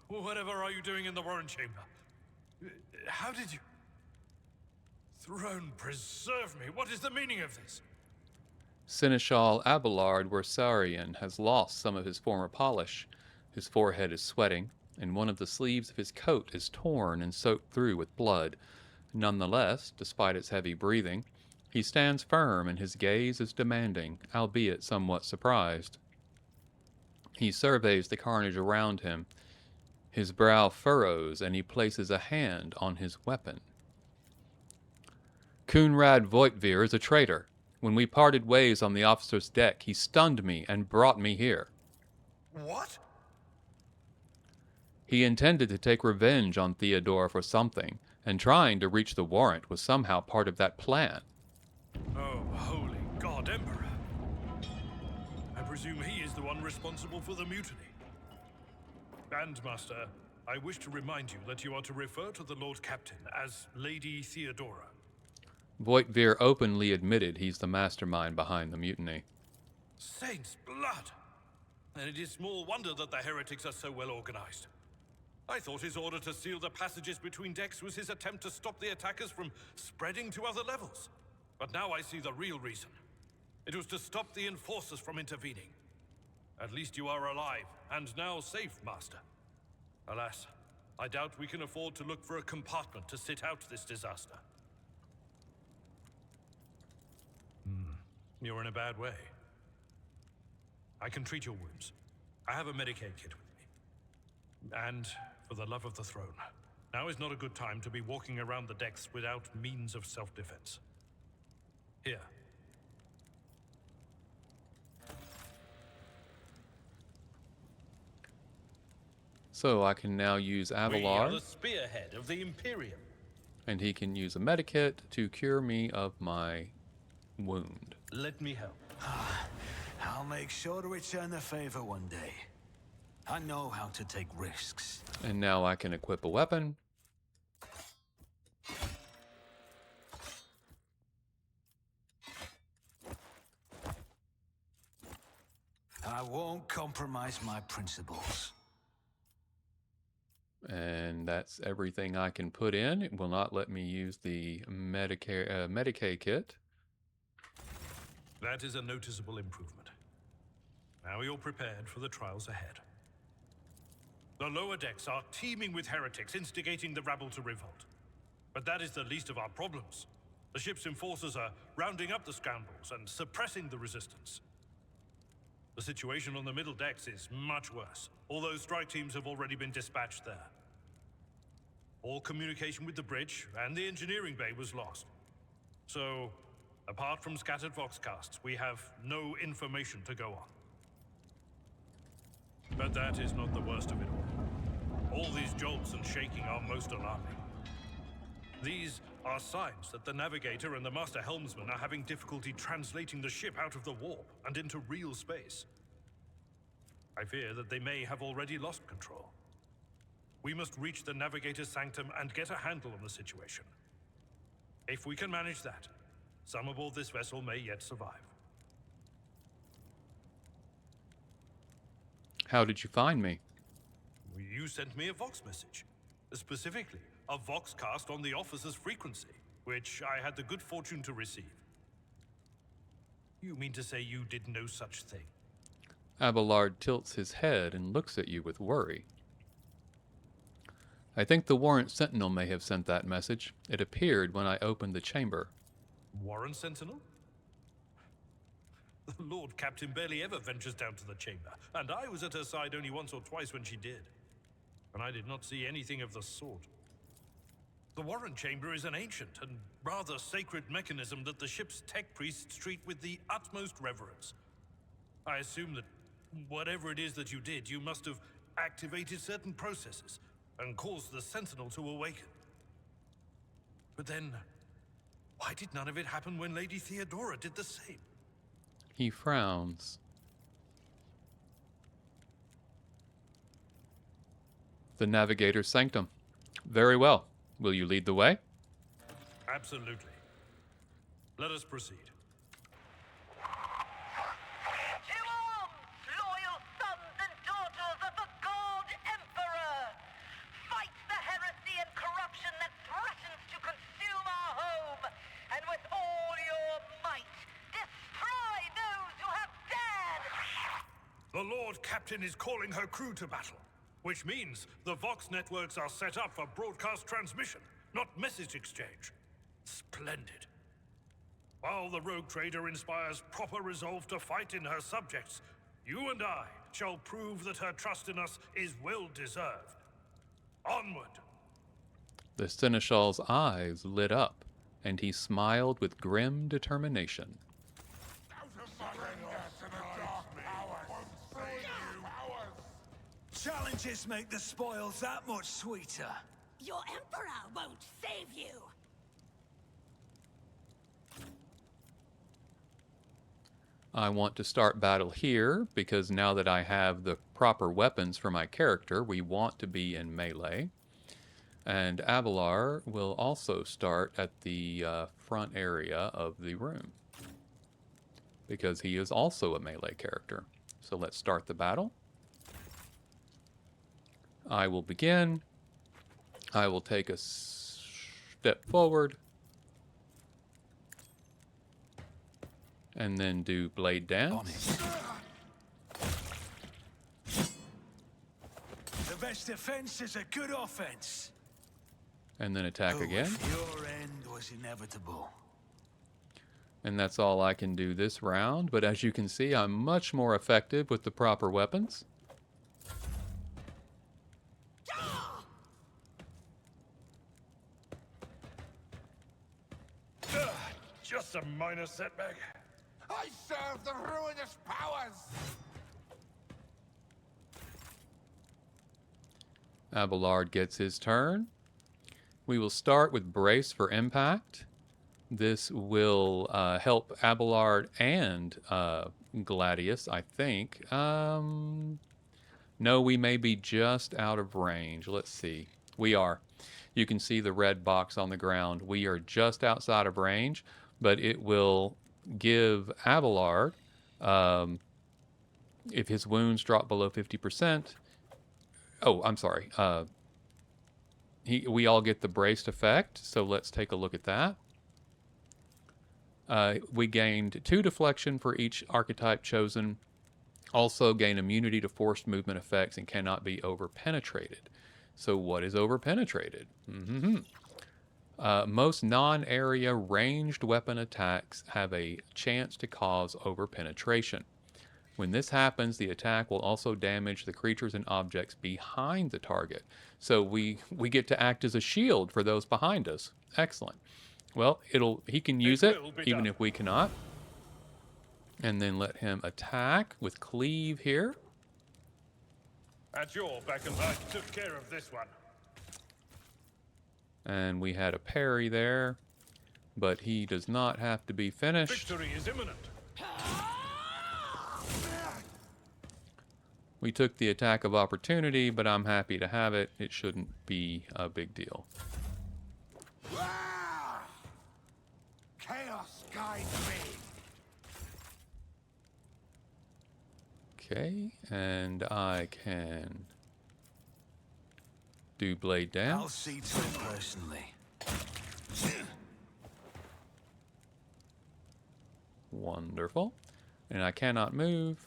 whatever are you doing in the Warren Chamber? How did you... Throne preserve me, what is the meaning of this? Seneschal Abelard Wersarian has lost some of his former polish. His forehead is sweating, and one of the sleeves of his coat is torn and soaked through with blood. Nonetheless, despite its heavy breathing, he stands firm and his gaze is demanding, albeit somewhat surprised. He surveys the carnage around him. His brow furrows and he places a hand on his weapon. Kunrad Voitvir is a traitor. When we parted ways on the officer's deck, he stunned me and brought me here. What? He intended to take revenge on Theodora for something, and trying to reach the warrant was somehow part of that plan. Oh, holy God, Emperor. I presume he is the one responsible for the mutiny. Bandmaster, I wish to remind you that you are to refer to the Lord Captain as Lady Theodora. Voitvir openly admitted he's the mastermind behind the mutiny. Saint's blood! And it is small wonder that the heretics are so well organized. I thought his order to seal the passages between decks was his attempt to stop the attackers from spreading to other levels. But now I see the real reason. It was to stop the enforcers from intervening. At least you are alive, and now safe, Master. Alas, I doubt we can afford to look for a compartment to sit out this disaster. You're in a bad way. I can treat your wounds. I have a Medicaid kit with me. And, for the love of the throne, now is not a good time to be walking around the decks without means of self-defense. Here. So I can now use We are Avalar, the spearhead of the Imperium. and he can use a medikit to cure me of my wound. Let me help. I'll make sure to return the favor one day. I know how to take risks. And now I can equip a weapon. I won't compromise my principles. And that's everything I can put in. It will not let me use the Medicaid kit. That is a noticeable improvement. Now you're prepared for the trials ahead. The lower decks are teeming with heretics instigating the rabble to revolt. But that is the least of our problems. The ship's enforcers are rounding up the scoundrels and suppressing the resistance. The situation on the middle decks is much worse, although strike teams have already been dispatched there. All communication with the bridge and the engineering bay was lost. So, apart from scattered voxcasts, we have no information to go on. But that is not the worst of it all. All these jolts and shaking are most alarming. These are signs that the navigator and the master helmsman are having difficulty translating the ship out of the warp and into real space. I fear that they may have already lost control. We must reach the navigator's sanctum and get a handle on the situation. If we can manage that, some aboard this vessel may yet survive. How did you find me? You sent me a Vox message. Specifically, a Voxcast on the officer's frequency, which I had the good fortune to receive. You mean to say you did no such thing? Abelard tilts his head and looks at you with worry. I think the Warrant Sentinel may have sent that message. It appeared when I opened the chamber. Warren Sentinel? The Lord Captain barely ever ventures down to the chamber, and I was at her side only once or twice when she did. And I did not see anything of the sort. The Warren Chamber is an ancient and rather sacred mechanism that the ship's tech priests treat with the utmost reverence. I assume that whatever it is that you did, you must have activated certain processes and caused the Sentinel to awaken. But then, why did none of it happen when Lady Theodora did the same? He frowns. The Navigator's Sanctum. Very well. Will you lead the way? Absolutely. Let us proceed. To arms, loyal sons and daughters of the God Emperor! Fight the heresy and corruption that threatens to consume our home, and with all your might, destroy those who have dared! The Lord Captain is calling her crew to battle, which means the Vox networks are set up for broadcast transmission, not message exchange. Splendid. While the rogue trader inspires proper resolve to fight in her subjects, you and I shall prove that her trust in us is well deserved. Onward! The Seneschal's eyes lit up, and he smiled with grim determination. Challenges make the spoils that much sweeter. Your Emperor won't save you! I want to start battle here, because now that I have the proper weapons for my character, we want to be in melee. And Abelard will also start at the front area of the room, because he is also a melee character. So let's start the battle. I will begin. I will take a step forward. And then do blade dance. The best defense is a good offense. And then attack again. Your end was inevitable. And that's all I can do this round. But as you can see, I'm much more effective with the proper weapons. Just a minor setback. I serve the ruinous powers! Abelard gets his turn. We will start with Brace for Impact. This will help Abelard and Gladius, I think. No, we may be just out of range. Let's see. We are. You can see the red box on the ground. We are just outside of range, but it will give Abelard, if his wounds drop below 50%. Oh, I'm sorry. We all get the braced effect, so let's take a look at that. We gained 2 deflection for each archetype chosen. Also gain immunity to forced movement effects and cannot be overpenetrated. So what is overpenetrated? Most non-area ranged weapon attacks have a chance to cause overpenetration. When this happens, the attack will also damage the creatures and objects behind the target. So we get to act as a shield for those behind us. Excellent. Well, he can use it, even if we cannot. And then let him attack with Cleave here. At your back and I took care of this one. And we had a parry there, but he does not have to be finished. Victory is imminent. We took the attack of opportunity, but I'm happy to have it. It shouldn't be a big deal. Chaos guides me. Okay, and I can do blade dance. I'll see to it personally. Wonderful. And I cannot move.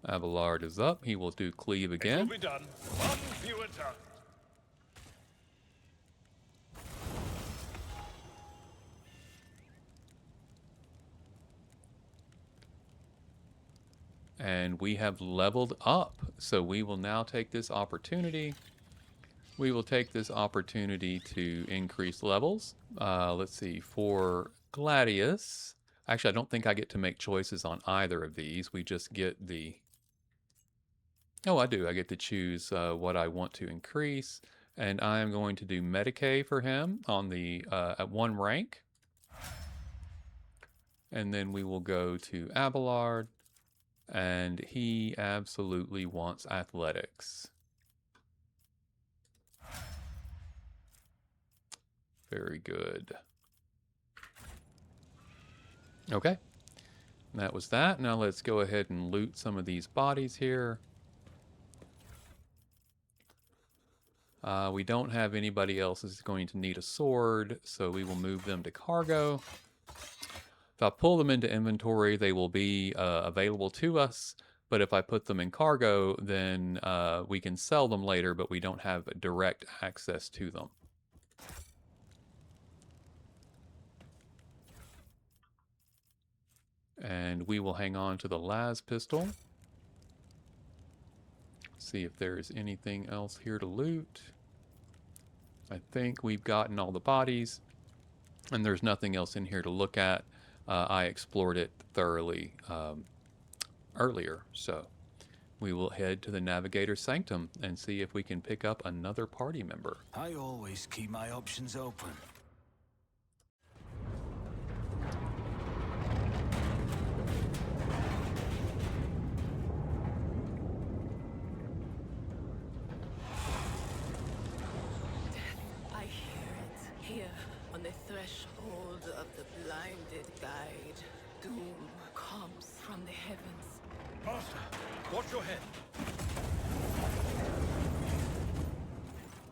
Abelard is up. He will do Cleave It again. will be done. One fewer tongue. And we have leveled up. So we will now take this opportunity. We will take this opportunity to increase levels. Let's see. For Gladius, actually, I don't think I get to make choices on either of these. We just get the... Oh, I do. I get to choose what I want to increase. And I am going to do Medicae for him on the at 1 rank. And then we will go to Abelard. And he absolutely wants athletics. Very good. Okay. That was that. Now let's go ahead and loot some of these bodies here. We don't have anybody else who's going to need a sword, so we will move them to cargo. If I pull them into inventory, they will be available to us. But if I put them in cargo, then we can sell them later, but we don't have direct access to them. And we will hang on to the las pistol. See if there's anything else here to loot. I think we've gotten all the bodies, and there's nothing else in here to look at. I explored it thoroughly earlier, so we will head to the Navigator's Sanctum and see if we can pick up another party member. I always keep my options open. I hear it. Here, on the threshold of the blinded guide, doom comes from the heavens. Master, watch your head.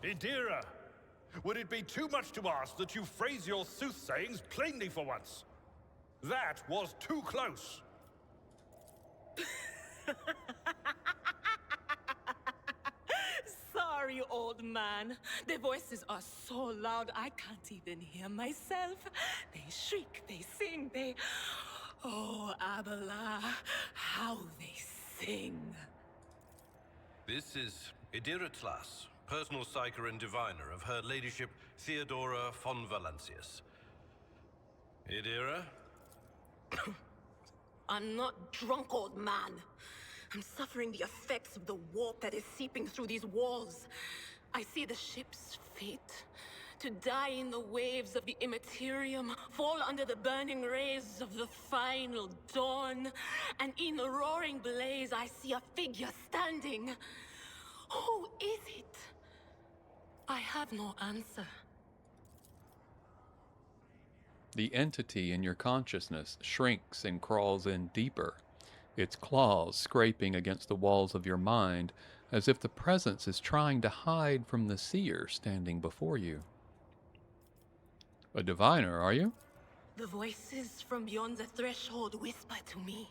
Idira, Would it be too much to ask that you phrase your soothsayings plainly for once? That was too close. Sorry, old man. Their voices are so loud I can't even hear myself. They shriek, they sing, they... Oh, Abela, how they sing. This is Idira Tlas, personal psyker and diviner of Her Ladyship Theodora von Valancius. Idira? I'm not drunk, old man. I'm suffering the effects of the warp that is seeping through these walls. I see the ship's fate. To die in the waves of the Imperium, fall under the burning rays of the final dawn. And in the roaring blaze, I see a figure standing. Who is it? I have no answer. The entity in your consciousness shrinks and crawls in deeper, its claws scraping against the walls of your mind as if the presence is trying to hide from the seer standing before you. A diviner, are you? The voices from beyond the threshold whisper to me.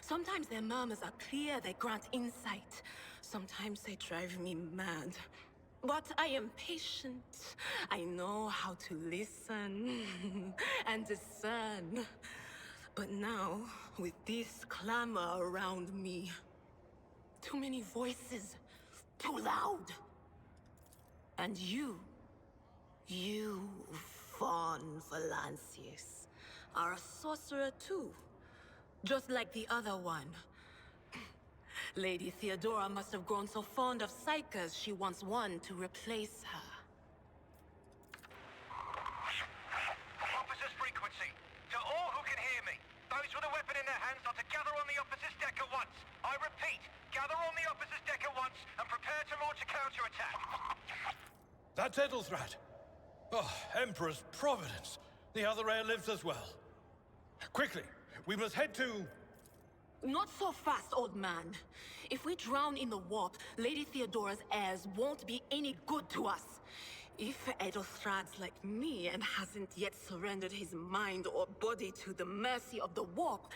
Sometimes their murmurs are clear, they grant insight. Sometimes they drive me mad. But I am patient. I know how to listen and discern. But now, with this clamor around me, too many voices, too loud. And you, Von Valancius, are a sorcerer too, just like the other one. Lady Theodora must have grown so fond of psychers she wants one to replace her. Officers frequency. To all who can hear me, those with a weapon in their hands are to gather on the officers' deck at once. I repeat, gather on the officers' deck at once and prepare to launch a counterattack. That's Edelthrat. Oh, Emperor's Providence. The other heir lives as well. Quickly, we must head to... Not so fast, old man. If we drown in the warp, Lady Theodora's heirs won't be any good to us. If Edelthrad's like me and hasn't yet surrendered his mind or body to the mercy of the warp,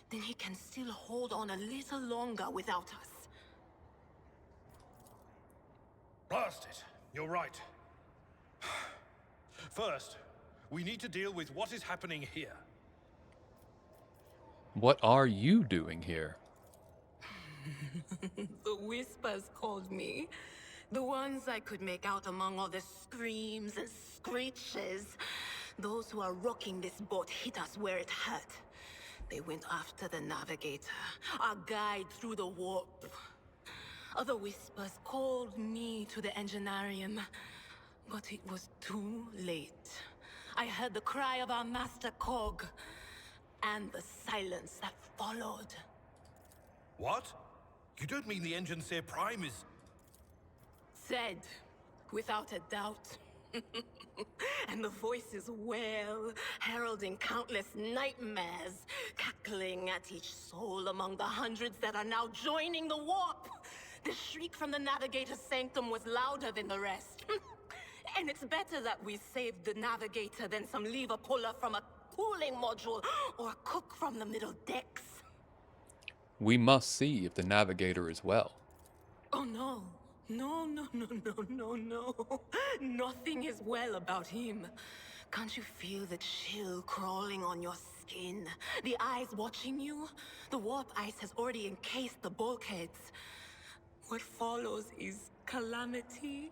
then he can still hold on a little longer without us. Blast it. You're right. First, we need to deal with what is happening here. What are you doing here? The whispers called me. The ones I could make out among all the screams and screeches. Those who are rocking this boat hit us where it hurt. They went after the navigator, our guide through the warp. Other whispers called me to the engineerium, but it was too late. I heard the cry of our master Cog, and the silence that followed. What? You don't mean the Engineer Prime is... Said, without a doubt. And the voices wail, heralding countless nightmares, cackling at each soul among the hundreds that are now joining the warp. The shriek from the Navigator's sanctum was louder than the rest. And it's better that we saved the Navigator than some lever puller from a cooling module or a cook from the middle decks. We must see if the navigator is well. Oh no. No. Nothing is well about him. Can't you feel the chill crawling on your skin? The eyes watching you? The warp ice has already encased the bulkheads. What follows is calamity.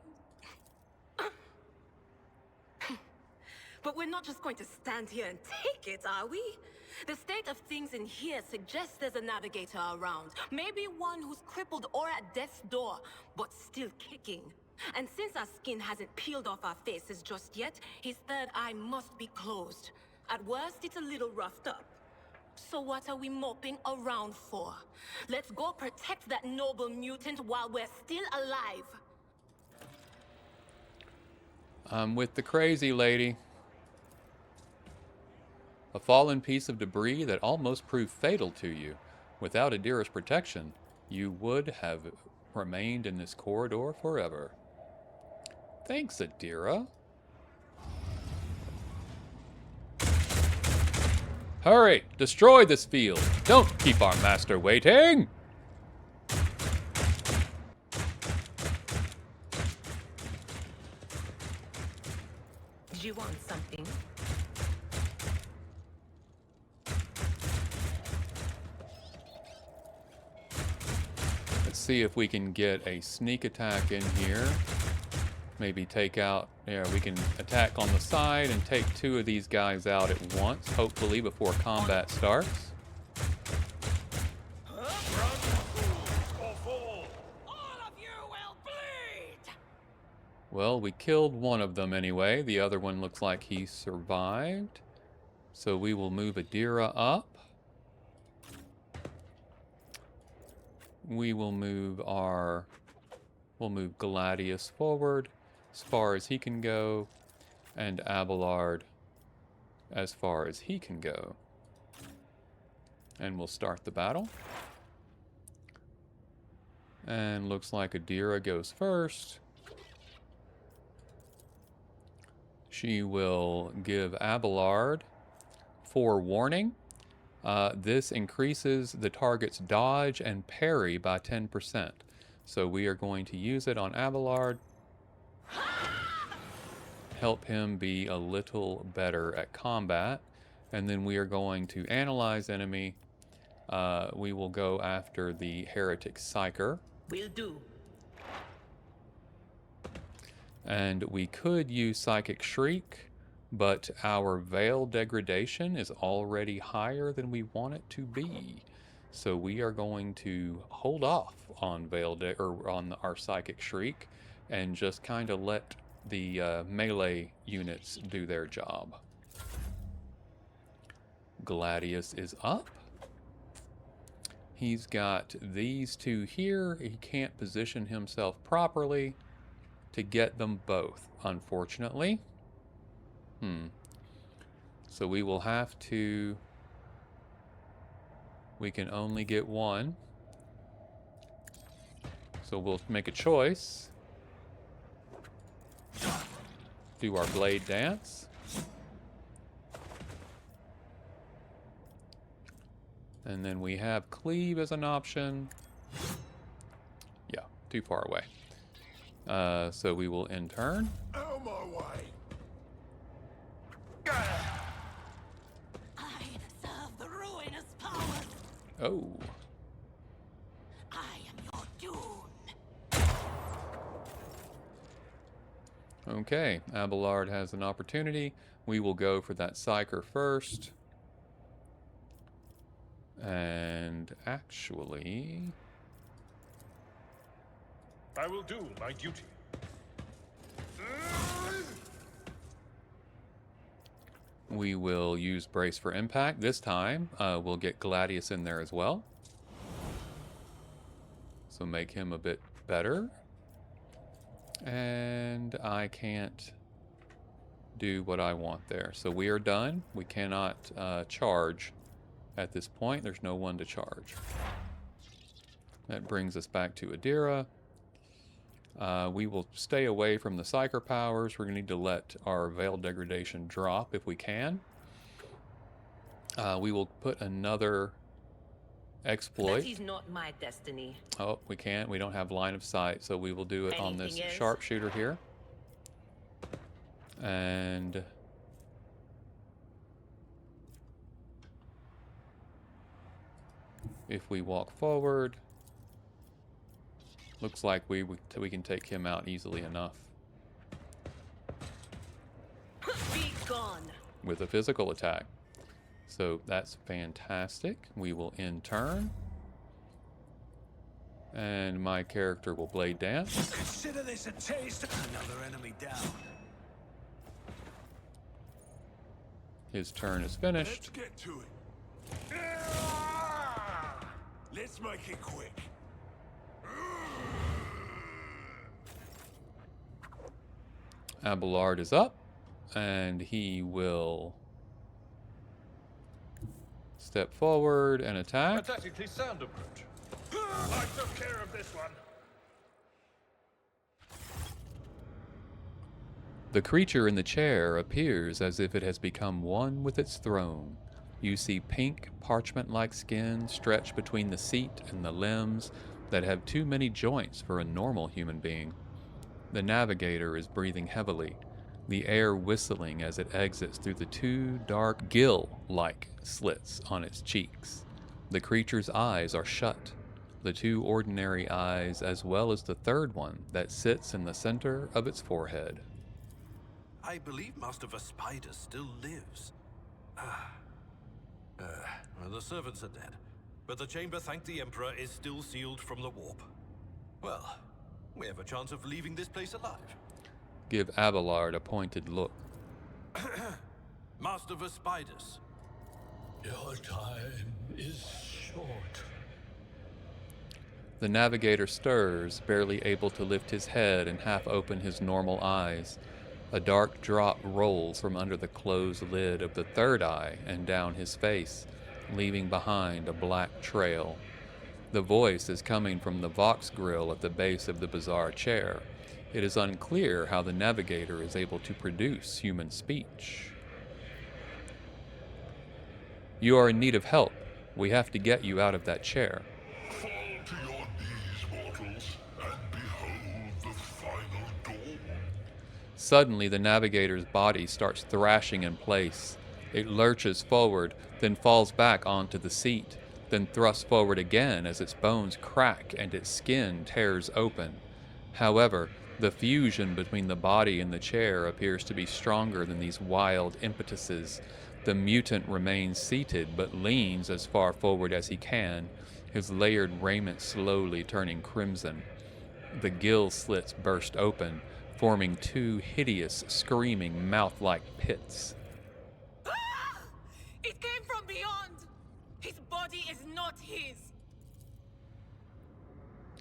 But we're not just going to stand here and take it, are we? The state of things in here suggests there's a navigator around. Maybe one who's crippled or at death's door, but still kicking. And since our skin hasn't peeled off our faces just yet, his third eye must be closed. At worst, it's a little roughed up. So what are we moping around for? Let's go protect that noble mutant while we're still alive. I'm with the crazy lady. A fallen piece of debris that almost proved fatal to you. Without Idira's protection, you would have remained in this corridor forever. Thanks, Idira. Hurry! Destroy this field! Don't keep our master waiting! Did you want something? Let's see if we can get a sneak attack in here. Maybe take out, yeah, we can attack on the side and take 2 of these guys out at once, hopefully before combat starts. All of you will bleed! Well, we killed one of them anyway. The other one looks like he survived. So we will move Adira up. We will move we'll move Gladius forward as far as he can go, and Abelard as far as he can go. And we'll start the battle. And looks like Adira goes first. She will give Abelard forewarning. This increases the target's dodge and parry by 10%. So we are going to use it on Abelard. Help him be a little better at combat. And then we are going to analyze enemy. We will go after the Heretic Psyker. Will do. And we could use Psychic Shriek, but our Veil degradation is already higher than we want it to be. So we are going to hold off on on our Psychic Shriek and just kind of let the melee units do their job. Gladius is up. He's got these 2 here. He can't position himself properly to get them both, unfortunately. So we will have to... We can only get one. So we'll make a choice. Do our blade dance. And then we have cleave as an option. Yeah, too far away. So we will end turn. Out of my way. I serve the ruinous powers. Oh. I am your doom. Okay, Abelard has an opportunity. We will go for that Psyker first. And actually... I will do my duty. We will use Brace for Impact. This time, we'll get Gladius in there as well. So make him a bit better. And I can't do what I want there. So we are done. We cannot charge at this point. There's no one to charge. That brings us back to Adira. We will stay away from the Psyker powers. We're going to need to let our Veil degradation drop if we can. We will put another exploit. That is not my destiny. Oh, we can't. We don't have line of sight, so we will do it on this Anything else? sharpshooter here. And if we walk forward, looks like we can take him out easily enough Be gone. with a physical attack. So that's fantastic. We will end turn. And my character will blade dance. Consider this a taste. Another enemy down. His turn is finished. Let's get to it. Let's make it quick. Abelard is up, and he will step forward and attack. A tactically sound approach. I took care of this one. The creature in the chair appears as if it has become one with its throne. You see pink, parchment-like skin stretched between the seat and the limbs that have too many joints for a normal human being. The navigator is breathing heavily, the air whistling as it exits through the two dark gill-like slits on its cheeks. The creature's eyes are shut, the two ordinary eyes as well as the third one that sits in the center of its forehead. I believe Master Vespider still lives. Well, the servants are dead, but the chamber, thank the Emperor, is still sealed from the warp. Well, we have a chance of leaving this place alive. Give Abelard a pointed look. Master Vespidas. Your time is short. The navigator stirs, barely able to lift his head and half open his normal eyes. A dark drop rolls from under the closed lid of the third eye and down his face, leaving behind a black trail. The voice is coming from the Vox grill at the base of the bizarre chair. It is unclear how the navigator is able to produce human speech. You are in need of help. We have to get you out of that chair. Fall to your knees, mortals, and behold the final dawn. Suddenly, the navigator's body starts thrashing in place. It lurches forward, then falls back onto the seat, then thrusts forward again as its bones crack and its skin tears open. However, the fusion between the body and the chair appears to be stronger than these wild impetuses. The mutant remains seated, but leans as far forward as he can, his layered raiment slowly turning crimson. The gill slits burst open, forming two hideous, screaming, mouth-like pits. Ah! It came from beyond! His body is not his!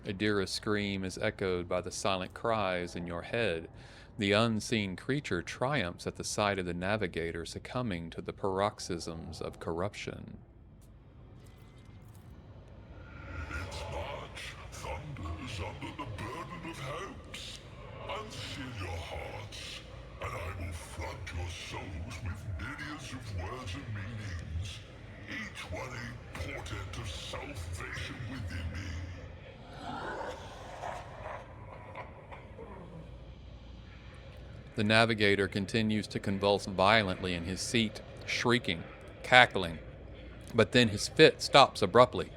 Adira's scream is echoed by the silent cries in your head. The unseen creature triumphs at the sight of the navigator succumbing to the paroxysms of corruption. Its march thunders under the burden of hopes. Unseal your hearts, and I will flood your souls with myriads of words and meanings, each one a portent of salvation within me. The navigator continues to convulse violently in his seat, shrieking, cackling. But then his fit stops abruptly.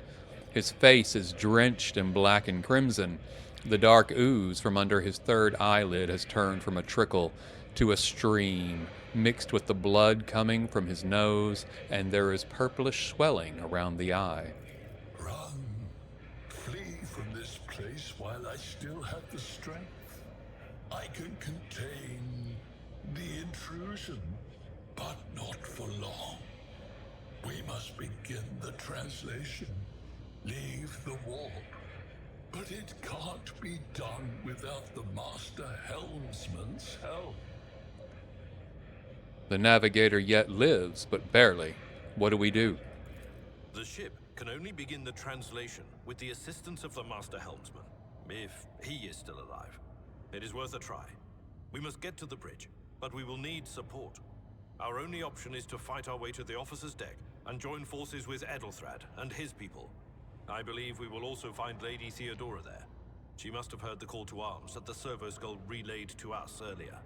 His face is drenched in black and crimson. The dark ooze from under his third eyelid has turned from a trickle to a stream, mixed with the blood coming from his nose, and there is purplish swelling around the eye. Run. Flee from this place while I still have the strength. I can contain the intrusion, but not for long. We must begin the translation. Leave the warp. But it can't be done without the Master Helmsman's help. The navigator yet lives, but barely. What do we do? The ship can only begin the translation with the assistance of the Master Helmsman, if he is still alive. It is worth a try. We must get to the bridge, but we will need support. Our only option is to fight our way to the officer's deck and join forces with Edelthrad and his people. I believe we will also find Lady Theodora there. She must have heard the call to arms that the servo skull relayed to us earlier.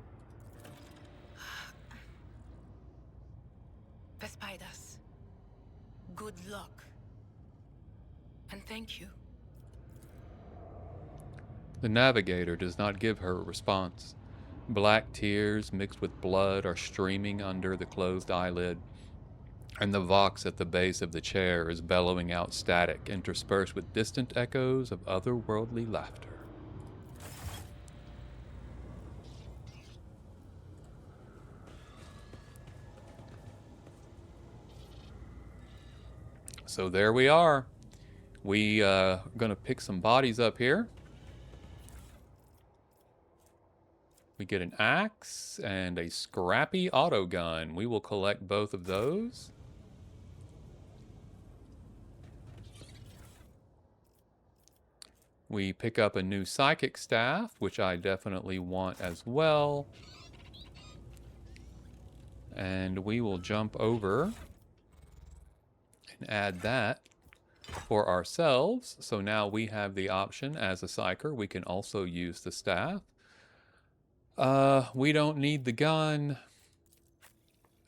Vespidas, good luck. And thank you. The navigator does not give her a response. Black tears mixed with blood are streaming under the closed eyelid, and the Vox at the base of the chair is bellowing out static interspersed with distant echoes of otherworldly laughter. So there we are. We gonna pick some bodies up here. We get an axe and a scrappy auto gun. We will collect both of those. We pick up a new psychic staff, which I definitely want as well. And we will jump over Add that for ourselves. So now we have the option as a psyker. We can also use the staff. We don't need the gun.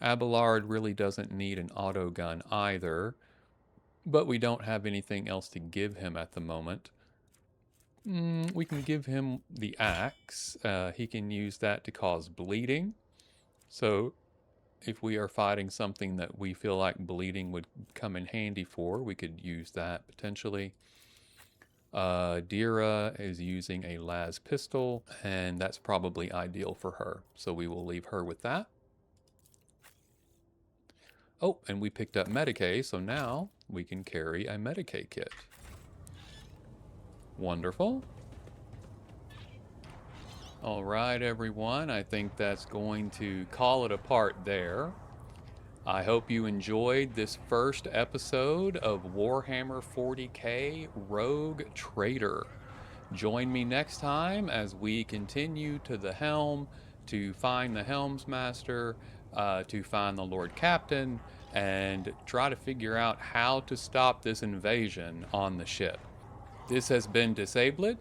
Abelard really doesn't need an auto gun either, but we don't have anything else to give him at the moment. We can give him the axe. He can use that to cause bleeding. So if we are fighting something that we feel like bleeding would come in handy for, we could use that potentially. Dira is using a las pistol, and that's probably ideal for her. So we will leave her with that. Oh, and we picked up Medicae, so now we can carry a Medicae kit. Wonderful. All right, everyone. I think that's going to call it a part there. I hope you enjoyed this first episode of Warhammer 40k Rogue Trader. Join me next time as we continue to the helm to find the Helmsmaster, to find the Lord Captain, and try to figure out how to stop this invasion on the ship. This has been Disabled.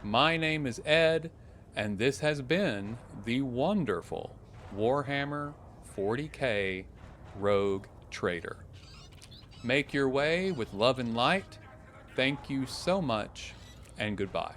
My name is Ed, and this has been the wonderful Warhammer 40k Rogue Trader. Make your way with love and light. Thank you so much, and goodbye.